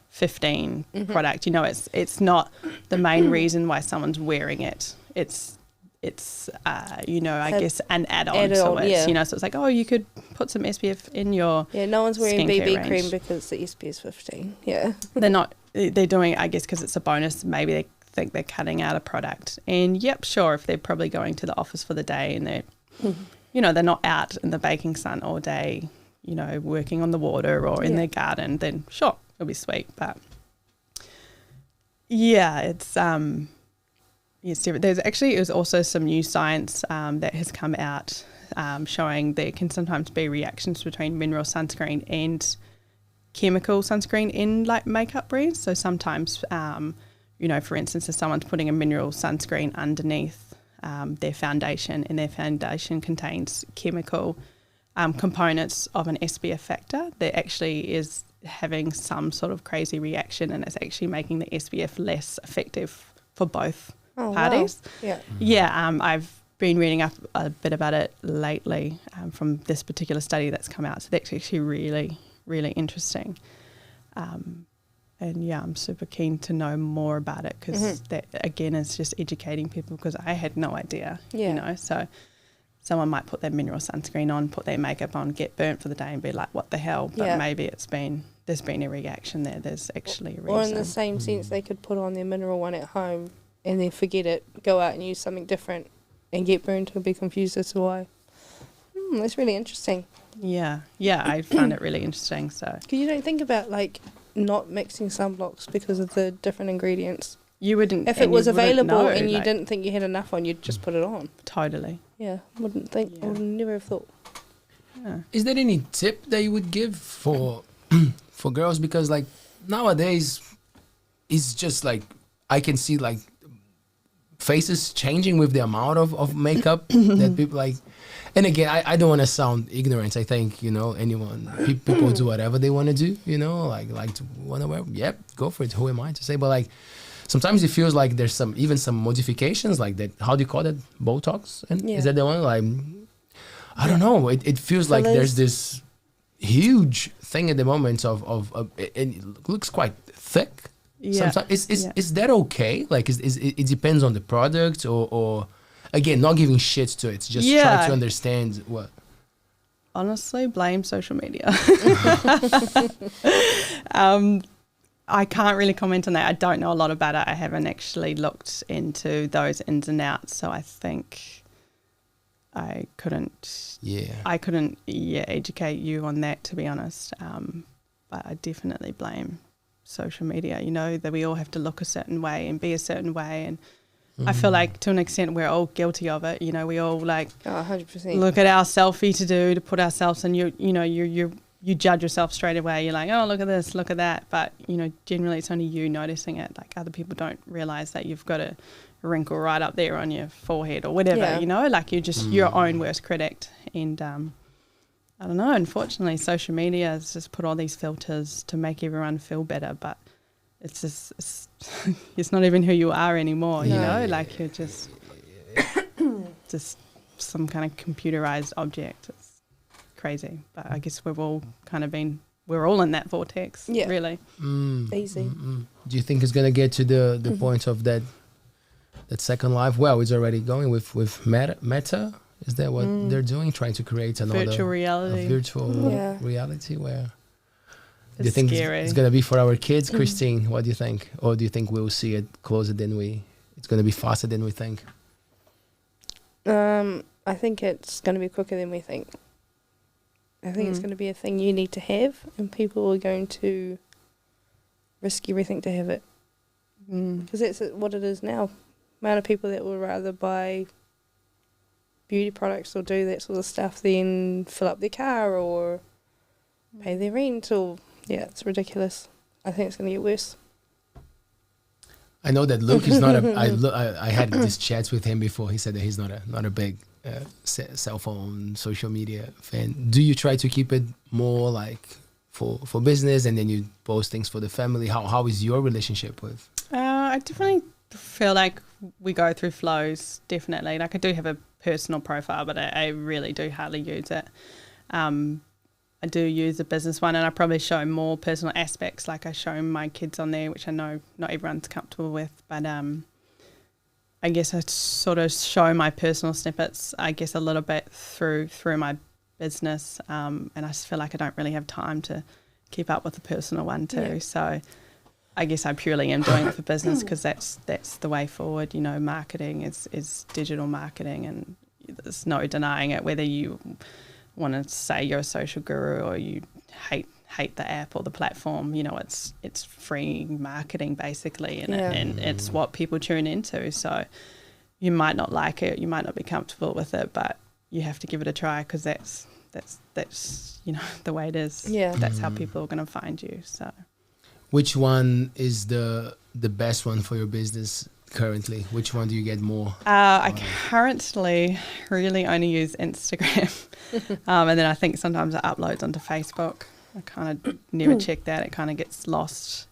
15 product. It's not the main reason why someone's wearing it. It's I guess an add-on to it. So it's like, oh, you could put some SPF in your no one's wearing BB range. cream because the SPF is 15. They're not. They're doing it, I guess, because it's a bonus. Maybe they think they're cutting out a product. And yep, sure, if they're probably going to the office for the day and they're they're not out in the baking sun all day, working on the water or in their garden, then sure, it'll be sweet. But it's yes, there's also some new science that has come out showing there can sometimes be reactions between mineral sunscreen and chemical sunscreen in like makeup brands. So sometimes, for instance, if someone's putting a mineral sunscreen underneath their foundation and their foundation contains chemical components of an SPF factor, that actually is having some sort of crazy reaction and it's actually making the SPF less effective for both parties. Wow. I've been reading up a bit about it lately from this particular study that's come out. So that's actually really, really interesting. I'm super keen to know more about it because that, again, is just educating people because I had no idea, So someone might put their mineral sunscreen on, put their makeup on, get burnt for the day and be like, what the hell? But maybe there's been a reaction there. There's actually a reason. Or in the same sense, they could put on their mineral one at home and then forget it, go out and use something different and get burnt or be confused as to why. That's really interesting. Yeah, I found it really interesting. So, because you don't think about like not mixing sunblocks because of the different ingredients. You wouldn't. If it was available know, and you like, didn't think you had enough on, you'd just put it on. Totally. Yeah, wouldn't think. Yeah. I would never have thought. Yeah. Is there any tip that you would give for for girls? Because like nowadays, it's just like I can see like faces changing with the amount of makeup that people like. And again, I don't want to sound ignorant. I think, you know, people do whatever they want to do, you know, like to want to wear. Yep, go for it. Who am I to say? But like sometimes it feels like there's some modifications like that. How do you call it? Botox? And Yeah. is that the one? Like, I don't know. It feels like there's this huge thing at the moment of it looks quite thick. Yeah. Sometimes is that okay? Like it depends on the product or again, not giving shit to it. Just try to understand what. Honestly, blame social media. I can't really comment on that. I don't know a lot about it. I haven't actually looked into those ins and outs, so I think I couldn't. Yeah. I couldn't. Yeah, educate you on that, to be honest. But I definitely blame social media. You know that we all have to look a certain way and be a certain way, and I feel like to an extent we're all guilty of it. You know, we all like 100%. look at our selfie to put ourselves in. You judge yourself straight away. You're like, oh, look at this, look at that. But you know, generally it's only you noticing it. Like other people don't realize that you've got a wrinkle right up there on your forehead or whatever. Yeah. You know, like you're just your own worst critic. And I don't know. Unfortunately, social media has just put all these filters to make everyone feel better, but it's just it's not even who you are anymore. You know, like you're just some kind of computerized object. It's crazy, but I guess we're all in that vortex. Yeah. Really. Easy. Do you think it's gonna get to the point of that Second Life? Well, it's already going with Meta. Is that what they're doing? Trying to create another virtual reality. Reality where. Do you It's think scary. it's going to be for our kids, Christine? What do you think? Or do you think we'll see it closer than it's going to be faster than we think? I think it's going to be quicker than we think. I think it's going to be a thing you need to have, and people are going to risk everything to have it. Because that's what it is now. Amount of people that would rather buy beauty products or do that sort of stuff than fill up their car or pay their rent or... Yeah, it's ridiculous. I think it's going to get worse. I know that Luke is not I had this chats with him before. He said that he's not a big cell phone, social media fan. Do you try to keep it more like for business and then you post things for the family? How is your relationship with? I definitely feel like we go through flows, definitely. Like I do have a personal profile, but I really do hardly use it. I do use a business one, and I probably show more personal aspects, like I show my kids on there, which I know not everyone's comfortable with, but I guess I sort of show my personal snippets, I guess, a little bit through my business, and I just feel like I don't really have time to keep up with the personal one too. Yeah. So I guess I purely am doing it for business because that's the way forward. You know, marketing is digital marketing, and there's no denying it, whether you want to say you're a social guru or you hate the app or the platform. You know, it's free marketing basically, and it's what people tune into. So you might not like it, you might not be comfortable with it, but you have to give it a try because that's you know the way it is. Yeah, that's how people are going to find you. So which one is the best one for your business currently? Which one do you get more? I currently really only use Instagram. And then I think sometimes it uploads onto Facebook. I kind of never check that. It kind of gets lost.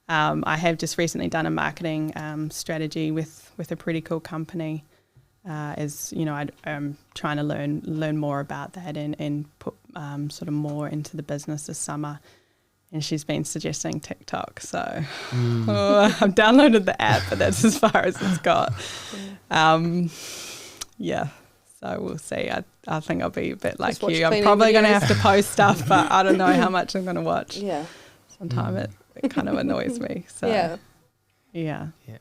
I have just recently done a marketing strategy with a pretty cool company. As you know, I'm trying to learn more about that and put sort of more into the business this summer. And she's been suggesting TikTok, so I've downloaded the app, but that's as far as it's got. Yeah, so we'll see. I think I'll be a bit like you. I'm probably going to have to post stuff, but I don't know how much I'm going to watch. Yeah, sometimes it kind of annoys me. So yeah.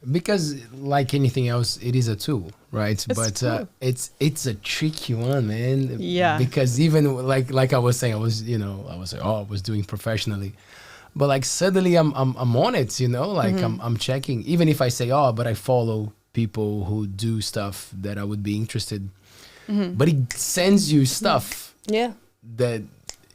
Because like anything else, it is a tool, right? But it's a tricky one, man. Yeah. Because even like I was saying, I was doing professionally. But like suddenly I'm on it, you know, like I'm checking. Even if I say, oh, but I follow people who do stuff that I would be interested. But it sends you stuff Yeah. that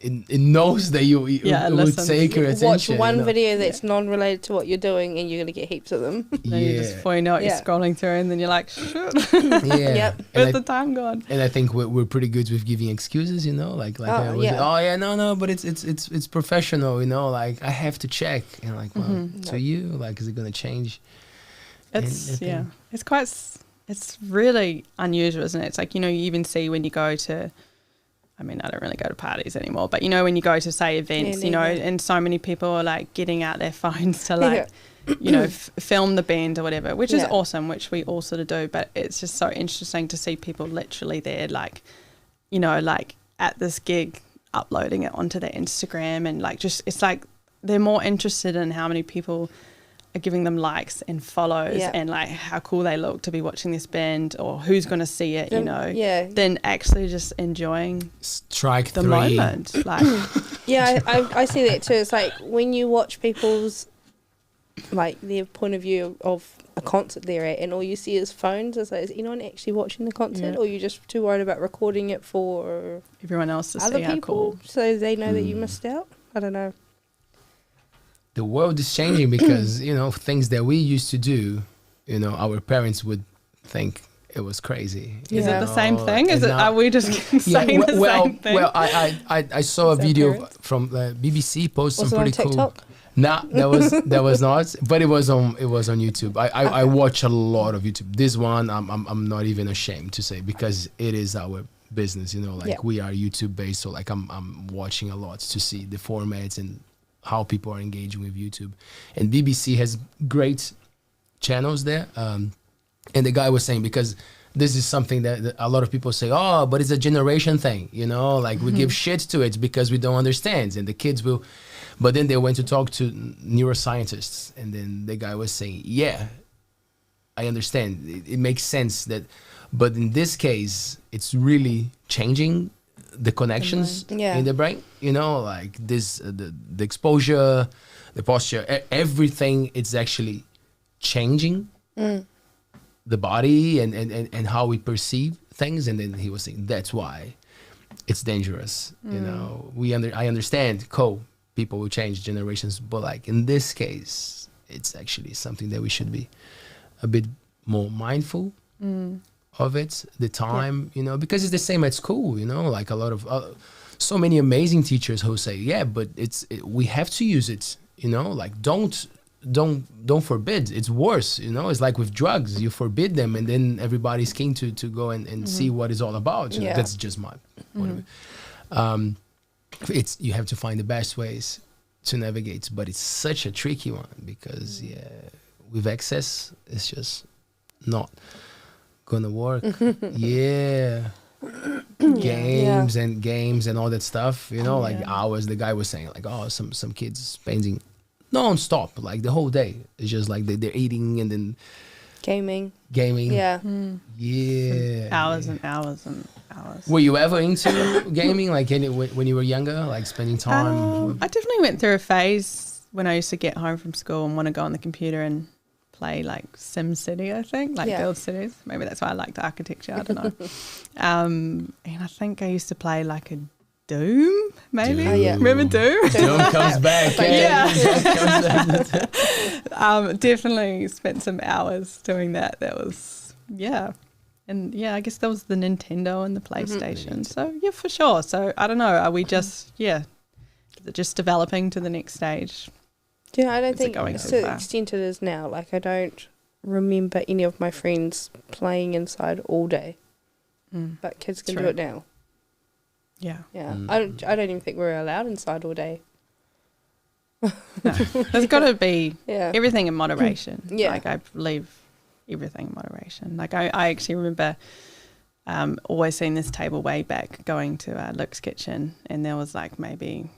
it knows that you it would listens. take your Watch attention. one you know? video that's non-related to what you're doing, and you're gonna get heaps of them. Then you just before you know it, you're Yeah. scrolling through, and then you're like, shit, Yeah. Yep. where's the time gone? And I think we're pretty good with giving excuses, you know, like no, but it's professional, you know, like I have to check, and like, well, to you, like, is it gonna change? It's it's really unusual, isn't it? It's like, you know, you even see when you go to, I mean, I don't really go to parties anymore, but you know, when you go to say events, you know, and so many people are like getting out their phones to like, you know, film the band or whatever, which is awesome, which we all sort of do. But it's just so interesting to see people literally there, like, you know, like at this gig, uploading it onto their Instagram, and like just, it's like they're more interested in how many people are giving them likes and follows and like how cool they look to be watching this band, or who's going to see it, you know, than actually just enjoying the moment. Like, I see that too. It's like when you watch people's, like, their point of view of a concert they're at, and all you see is phones. It's like, is anyone actually watching the concert, or you're just too worried about recording it for everyone else to other see how people, cool, so they know that you missed out? I don't know. The world is changing because, you know, things that we used to do, you know, our parents would think it was crazy. Is it the same thing? Is it? Are we just saying the same thing? Well, I saw a video from the BBC post some pretty cool. TikTok? Nah, that was not. But it was on YouTube. I watch a lot of YouTube. This one I'm not even ashamed to say, because it is our business. You know, like we are YouTube based, so like I'm watching a lot to see the formats and how people are engaging with YouTube. And BBC has great channels there. And the guy was saying, because this is something that a lot of people say, oh, but it's a generation thing, you know, like we give shit to it because we don't understand, and the kids will. But then they went to talk to neuroscientists, and then the guy was saying, yeah, I understand. It makes sense that, but in this case, it's really changing the connections in the brain, you know, like this, the exposure, the posture, everything. It's actually changing the body and how we perceive things. And then he was saying that's why it's dangerous. You know, I understand people will change generations, but like in this case, it's actually something that we should be a bit more mindful of it, the time, you know, because it's the same at school, you know, like a lot of so many amazing teachers who say, but we have to use it, you know, like don't forbid. It's worse, you know. It's like with drugs, you forbid them, and then everybody's keen to go and see what it's all about. You know? That's just my point of view. You have to find the best ways to navigate, but it's such a tricky one because with excess, it's just not gonna work. Games and all that stuff, you know, like hours. The guy was saying like, oh, some kids spending non-stop, like the whole day. It's just like they're eating and then gaming. Hours and hours and hours. Were you ever into gaming, like when you were younger, like spending time? I definitely went through a phase when I used to get home from school and want to go on the computer and play like Sim City, I think, like build cities. Maybe that's why I liked architecture, I don't know. And I think I used to play like a Doom, maybe. Remember Doom? Doom comes back. Definitely spent some hours doing that. That was and I guess that was the Nintendo and the PlayStation. So for sure. So I don't know, are we just is it just developing to the next stage? I don't think to the extent it is now. Like, I don't remember any of my friends playing inside all day, but kids can do it now. I don't even think we're allowed inside all day. No, there's got to be everything in moderation. Like, I believe everything in moderation. Like, I actually remember always seeing this table way back, going to Luke's kitchen, and there was like maybe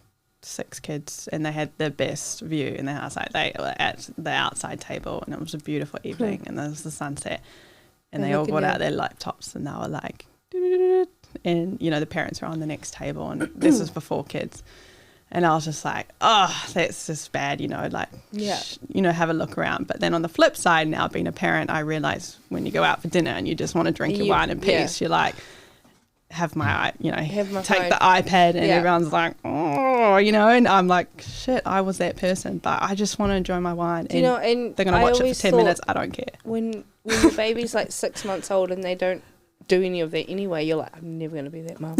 6 kids, and they had the best view in the house. Like, they were at the outside table, and it was a beautiful evening, and there was the sunset, and they all got out their laptops, and they were like, and you know, the parents were on the next table, and this was before kids, And I was just like, oh, that's just bad, you know, like, Yeah. have a look around. But then on the flip side, now being a parent, I realise when you go out for dinner and you just want to drink your wine in peace, you're like, take phone. the iPad, and everyone's like, oh, and I'm like, shit, I was that person. But I just want to enjoy my wine. Do you know, and they're going to watch it for 10 minutes. I don't care. When your baby's like 6 months old and they don't do any of that anyway, you're like, I'm never going to be that mum.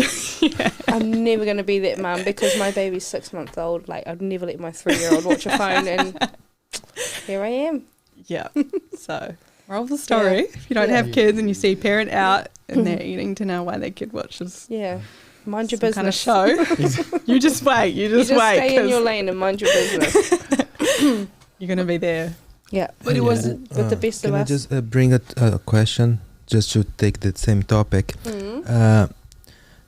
I'm never going to be that mum because my baby's 6 months old. Like, I'd never let my 3-year-old watch a phone, and here I am. Yeah. So, moral of the story, if you don't have kids and you see a parent out and they're eating dinner while their kid watches mind your business. kind of show, you just wait. You just wait. Stay in your lane and mind your business. You're going to be there. Yeah. But it was with the best of us. Can I just bring a question just to take the same topic?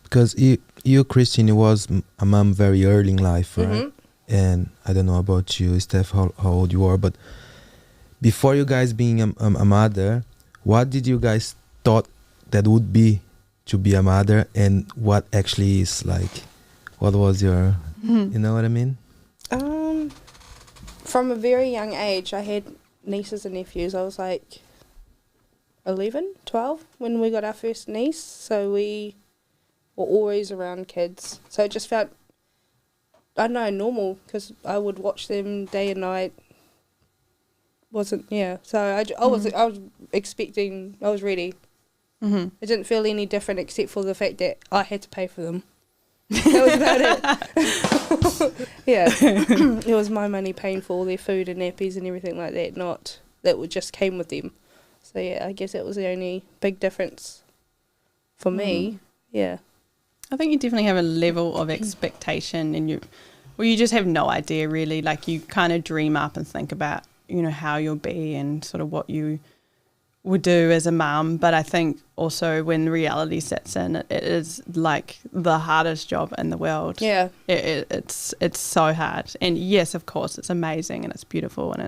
Because you, Christine, you was a mom very early in life, right? And I don't know about you, Steph, how old you are, but before you guys being a mother, what did you guys thought that would be to be a mother, and what actually is like? What was your, you know what I mean? From a very young age, I had nieces and nephews. I was like 11, 12 when we got our first niece. So we were always around kids. So it just felt, I don't know, normal, because I would watch them day and night. So I was expecting, I was ready. It didn't feel any different except for the fact that I had to pay for them. That was about it. It was my money paying for all their food and nappies and everything like that, not that just came with them. So I guess that was the only big difference for me. Yeah. I think you definitely have a level of expectation, and you just have no idea really. Like, you kind of dream up and think about, how you'll be and sort of what you would do as a mum. But I think also when reality sets in, it is like the hardest job in the world. Yeah. It's so hard. And yes, of course, it's amazing and it's beautiful and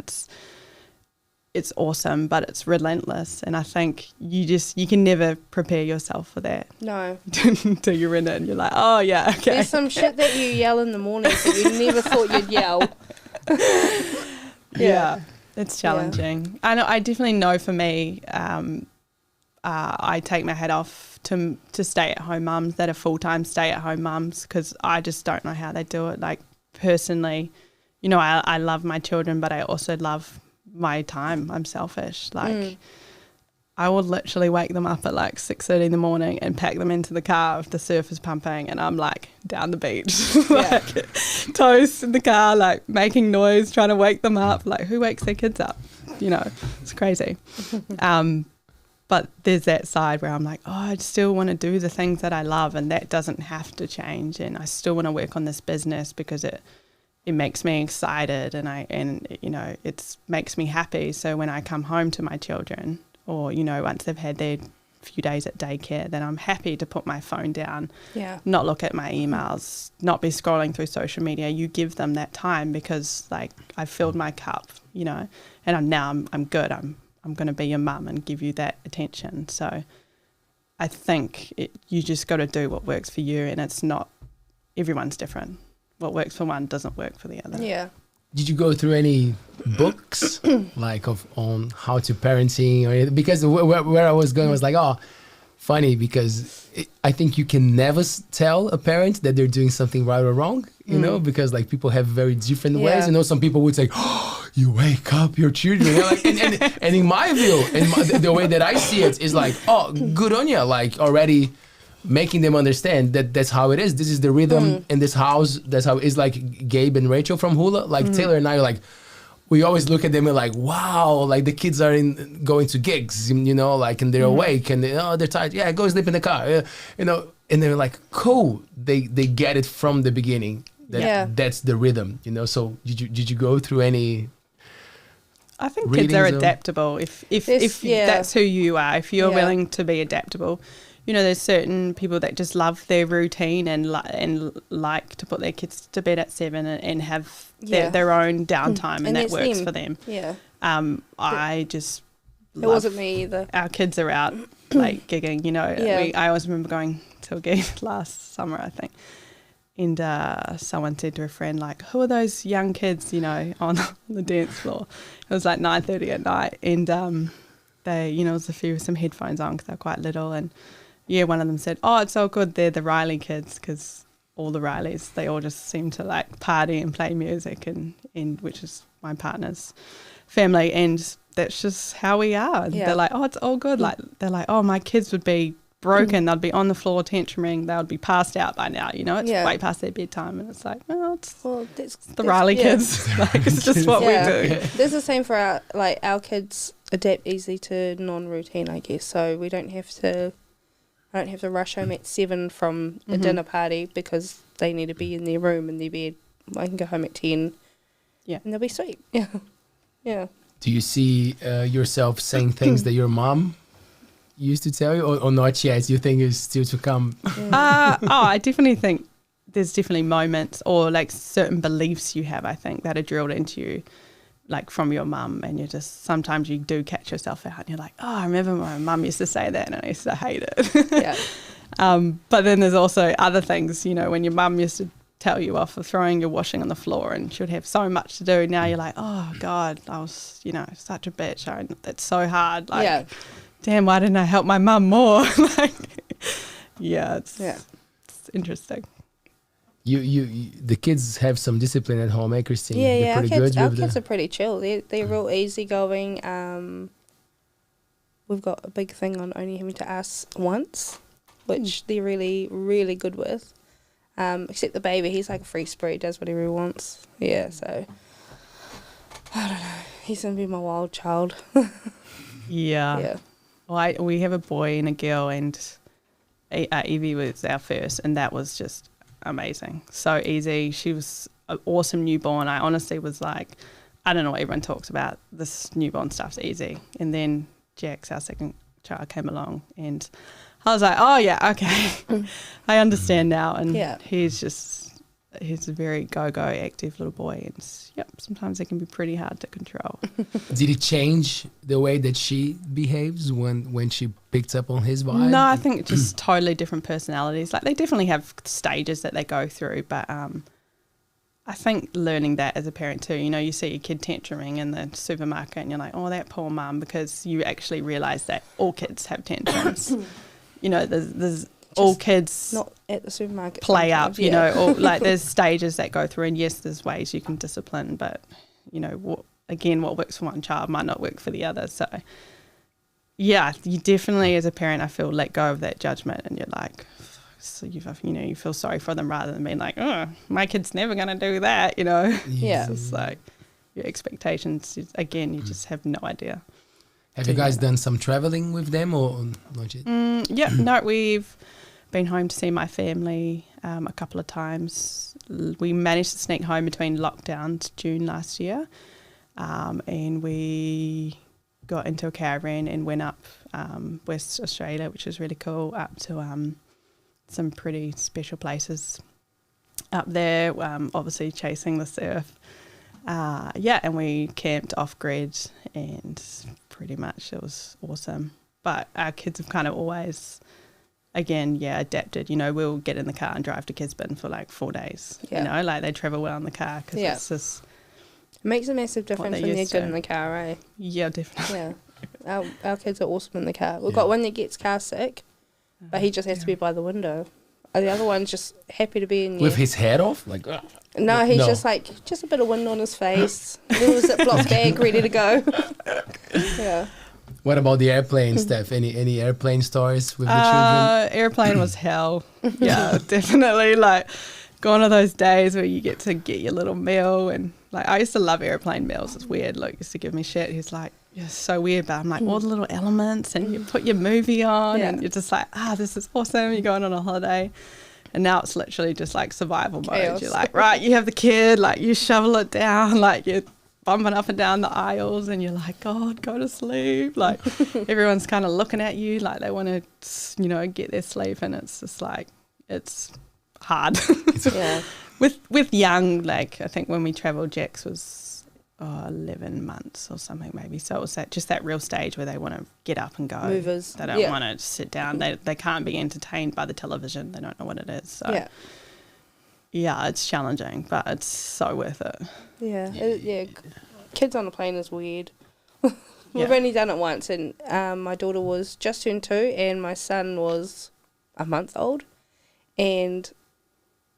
it's awesome, but it's relentless. And I think you can never prepare yourself for that. No. Until you're in it and you're like, oh yeah, okay. There's some shit that you yell in the morning that you never thought you'd yell. Yeah. It's challenging. I know. I definitely know for me, I take my hat off to stay-at-home mums that are full-time stay-at-home mums, because I just don't know how they do it. Like, personally, I love my children, but I also love my time. I'm selfish. Like, I will literally wake them up at like 6:30 in the morning and pack them into the car if the surf is pumping, and I'm like down the beach, like toast in the car, like making noise, trying to wake them up. Like, who wakes their kids up? It's crazy. But there's that side where I'm like, oh, I still want to do the things that I love, and that doesn't have to change. And I still want to work on this business because it makes me excited, and it makes me happy. So when I come home to my children, or, once they've had their few days at daycare, then I'm happy to put my phone down, not look at my emails, not be scrolling through social media. You give them that time because, like, I've filled my cup, and I'm good. I'm going to be your mum and give you that attention. So I think you just got to do what works for you, and it's not, everyone's different. What works for one doesn't work for the other. Yeah. Did you go through any books like on how to parenting or anything? Because where I was going was like, oh, funny, because I think you can never tell a parent that they're doing something right or wrong, because like people have very different ways. Some people would say, oh, you wake up your children. And in my view, the way that I see it is like, oh, good on you, like already making them understand that that's how it is. This is the rhythm in this house. That's how it's like Gabe and Rachel from Hula. Like Taylor and I are like, we always look at them and like, wow, like the kids are going to gigs, like, and they're awake and they're tired. Yeah, go sleep in the car, and they're like, cool. They get it from the beginning. That's the rhythm, So did you go through any? I think kids are adaptable if that's who you are. If you're willing to be adaptable. There's certain people that just love their routine and like to put their kids to bed at 7 and have their own downtime, and that works for them. Yeah. It wasn't me either. Our kids are out like gigging. I always remember going to a gig last summer, I think, And someone said to a friend, like, who are those young kids, you know, on the dance floor? It was like 9:30 at night. And they, you know, it was a few with some headphones on because they're quite little. And, yeah, one of them said, oh, it's all good. They're the Riley kids because all the Rileys, they all just seem to, like, party and play music, and which is my partner's family. And that's just how we are. And they're like, oh, it's all good. Like, they're like, oh, my kids would be broken, they'd be on the floor tantruming, they would be passed out by now, you know, it's way past their bedtime, and it's like, well, that's the Riley kids. Like, it's just what we do. There's the same for our kids adapt easily to non-routine, I guess, so I don't have to rush home at 7 from a dinner party because they need to be in their room in their bed. I can go home at 10 and they'll be sweet. Do you see yourself saying things that your mom used to tell you, or not yet? You think it's still to come? I definitely think there's definitely moments or like certain beliefs you have, I think, that are drilled into you, like from your mum, and you just, sometimes you do catch yourself out and you're like, oh, I remember my mum used to say that and I used to hate it. But then there's also other things, you know, when your mum used to tell you off for throwing your washing on the floor and she would have so much to do. Now you're like, oh God, I was, you know, such a bitch. It's so hard. Like, damn, why didn't I help my mum more? Like, it's interesting. You the kids have some discipline at home, eh, Christine? Yeah, our kids are pretty chill. They're real easygoing. We've got a big thing on only having to ask once, which they're really, really good with. Except the baby, he's like a free spirit, does whatever he wants. Yeah, so I don't know. He's gonna be my wild child. Yeah. Well, we have a boy and a girl, and Evie was our first, and that was just amazing. So easy. She was an awesome newborn. I honestly was like, I don't know what everyone talks about. This newborn stuff's easy. And then Jax, our second child, came along, and I was like, oh yeah, okay. I understand now. And he's a very go-go, active little boy. And sometimes it can be pretty hard to control. Did it change the way that she behaves when she picked up on his vibe? No, I think just totally different personalities. Like, they definitely have stages that they go through, but I think learning that as a parent too, you know, you see your kid tantruming in the supermarket and you're like, oh, that poor mum, because you actually realise that all kids have tantrums. You know, there's all kids not at the supermarket play up, you know, or like there's stages that go through, and yes, there's ways you can discipline, but you know, what works for one child might not work for the other. So yeah, you definitely, as a parent, I feel, let go of that judgment, and you're like, so you feel sorry for them rather than being like, oh, my kid's never going to do that, you know. Yeah. It's like your expectations, again, you just have no idea. Have you guys done some traveling with them or not yet? No, we've been home to see my family a couple of times. We managed to sneak home between lockdowns June last year, and we got into a caravan and went up West Australia, which was really cool, up to some pretty special places up there, obviously chasing the surf. And we camped off-grid, and pretty much it was awesome. But our kids have kind of always, again, adapted. You know, we'll get in the car and drive to Gisborne for like 4 days. You know, like they travel well in the car because it's just... It makes a massive difference when they're good in the car, right? Yeah, definitely. Yeah. Our kids are awesome in the car. We've got one that gets car sick, but he just has to be by the window. The other one's just happy to be in there. With his head off? Like, no, he's just like, just a bit of wind on his face. Little Ziploc bag ready to go. Yeah. What about the airplane, Steph? Any airplane stories with the children? Airplane was hell. Yeah, definitely. Like, gone are those days where you get to get your little meal, and like, I used to love airplane meals. It's weird. Luke used to give me shit. He's like, you're so weird, but I'm like, all the little elements, and you put your movie on, and you're just like, this is awesome. You're going on a holiday. And now it's literally just like survival mode. Chaos. You're like, right, you have the kid, like you shovel it down, like you're bumping up and down the aisles, and you're like, God, go to sleep. Like everyone's kind of looking at you like they want to, you know, get their sleep, and it's just like, it's hard. With young, like I think when we travelled, Jax was 11 months or something maybe. So it was that real stage where they want to get up and go. Movers. They don't want to sit down. They can't be entertained by the television. They don't know what it is. So yeah, it's challenging, but it's so worth it. Yeah. Kids on a plane is weird. We've Yeah. only done it once, and my daughter was just turned 2 and my son was a month old, and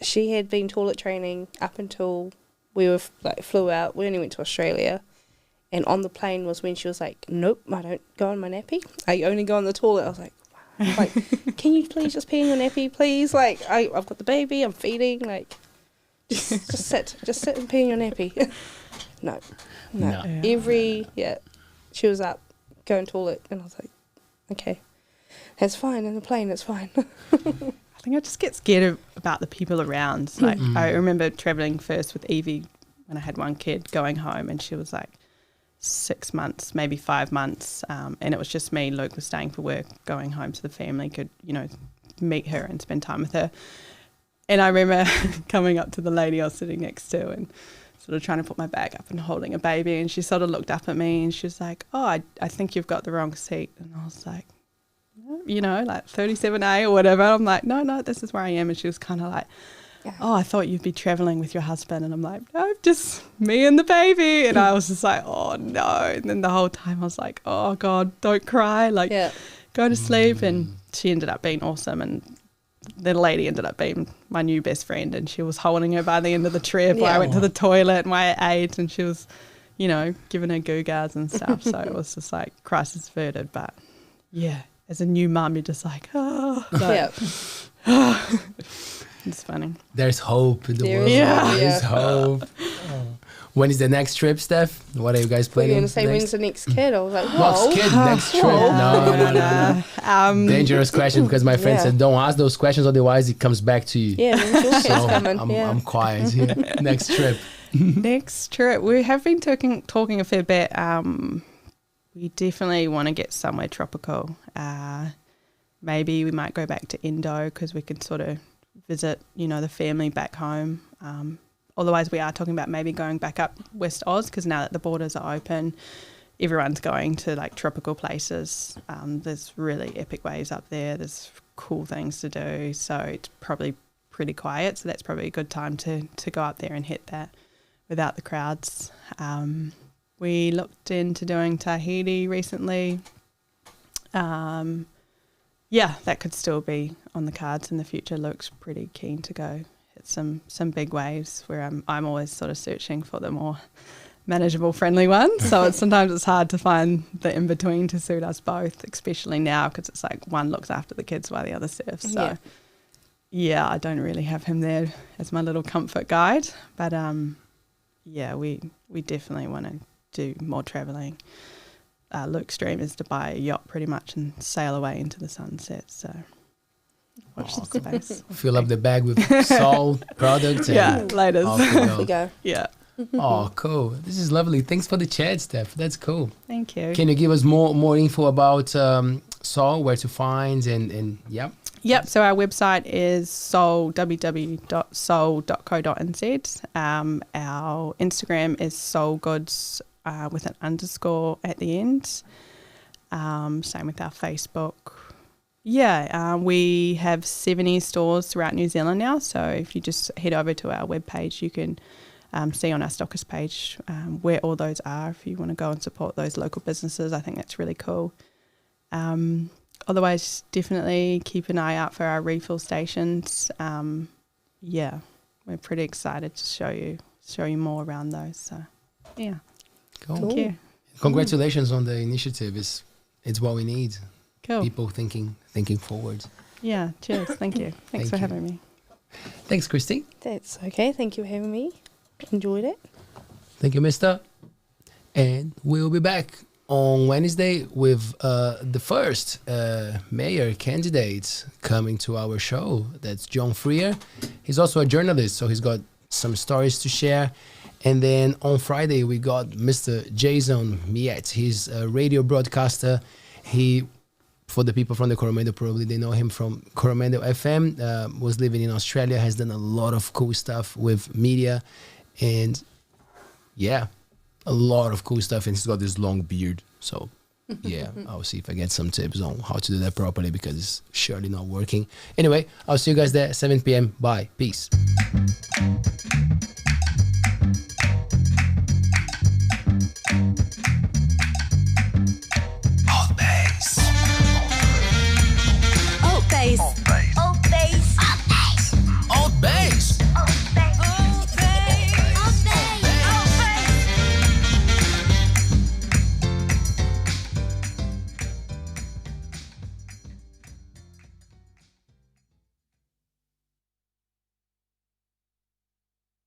she had been toilet training up until we were flew out. We only went to Australia, and on the plane was when she was like, nope, I don't go on my nappy, I only go on the toilet. I was like, can you please just pee in your nappy, please? Like, I've got the baby, I'm feeding, like, just sit and pee in your nappy. No. Yeah. She was up going toilet, and I was like, okay, that's fine in the plane, it's fine. I think I just get scared about the people around. Like, I remember travelling first with Evie when I had one kid, going home, and she was like 6 months, maybe 5 months, and it was just me. Luke was staying for work, going home so the family could, meet her and spend time with her. And I remember coming up to the lady I was sitting next to and sort of trying to put my bag up and holding a baby, and she sort of looked up at me and she was like, oh, I think you've got the wrong seat. And I was like, like 37A or whatever. I'm like, no, this is where I am. And she was kind of like, oh, I thought you'd be travelling with your husband. And I'm like, no, just me and the baby. And I was just like, oh no. And then the whole time I was like, oh God, don't cry, like go to sleep. And she ended up being awesome, and the lady ended up being my new best friend, and she was holding her by the end of the trip while I went to the toilet and while I ate, and she was, giving her goo-gars and stuff. So it was just like crisis averted. But yeah, as a new mum, you're just like, it's funny. There's hope in the world. There's hope. When is the next trip, Steph? What are you guys planning? You're going to say when's the next kid? I was like, whoa. Next kid, next trip. No. Dangerous question, because my friend said don't ask those questions, otherwise it comes back to you. Yeah, when's your kid's coming? I'm quiet here. Next trip. Next trip. We have been talking a fair bit. We definitely want to get somewhere tropical. Maybe we might go back to Indo, because we could sort of visit, the family back home. Otherwise, we are talking about maybe going back up West Oz, because now that the borders are open, everyone's going to like tropical places. There's really epic waves up there. There's cool things to do. So it's probably pretty quiet. So that's probably a good time to go up there and hit that without the crowds. We looked into doing Tahiti recently. That could still be on the cards in the future. Luke's pretty keen to go hit some big waves, where I'm always sort of searching for the more manageable, friendly ones. So sometimes it's hard to find the in-between to suit us both, especially now, because it's like one looks after the kids while the other surfs. So I don't really have him there as my little comfort guide. But we definitely want to do more travelling. Luke's dream is to buy a yacht pretty much and sail away into the sunset. So watch the space. Fill up the bag with salt products. Later. Off we go. Yeah. Oh, cool. This is lovely. Thanks for the chat, Steph. That's cool. Thank you. Can you give us more info about Sol, where to find and Yep, so our website is www.sol.co.nz. Our Instagram is solgoods with an underscore at the end. Same with our Facebook. We have 70 stores throughout New Zealand now. So if you just head over to our webpage, you can see on our stockist page where all those are. If you want to go and support those local businesses, I think that's really cool. Otherwise, definitely keep an eye out for our refill stations. We're pretty excited to show you more around those. So, cool. Thank you. Congratulations on the initiative. It's what we need. Cool. People thinking forward. Yeah, cheers. Thank you. Thanks for having me. Thanks, Christy. That's okay. Thank you for having me. Enjoyed it. Thank you, mister. And we'll be back on Wednesday with the first mayor candidate coming to our show. That's John Freer. He's also a journalist, so he's got some stories to share. And then on Friday, we got Mr. Jason Miet. He's a radio broadcaster. He, for the people from the Coromandel, probably they know him from Coromandel FM, was living in Australia, has done a lot of cool stuff with media. And a lot of cool stuff. And he's got this long beard. So Yeah, I'll see if I get some tips on how to do that properly because it's surely not working. Anyway, I'll see you guys there at 7 p.m. Bye. Peace.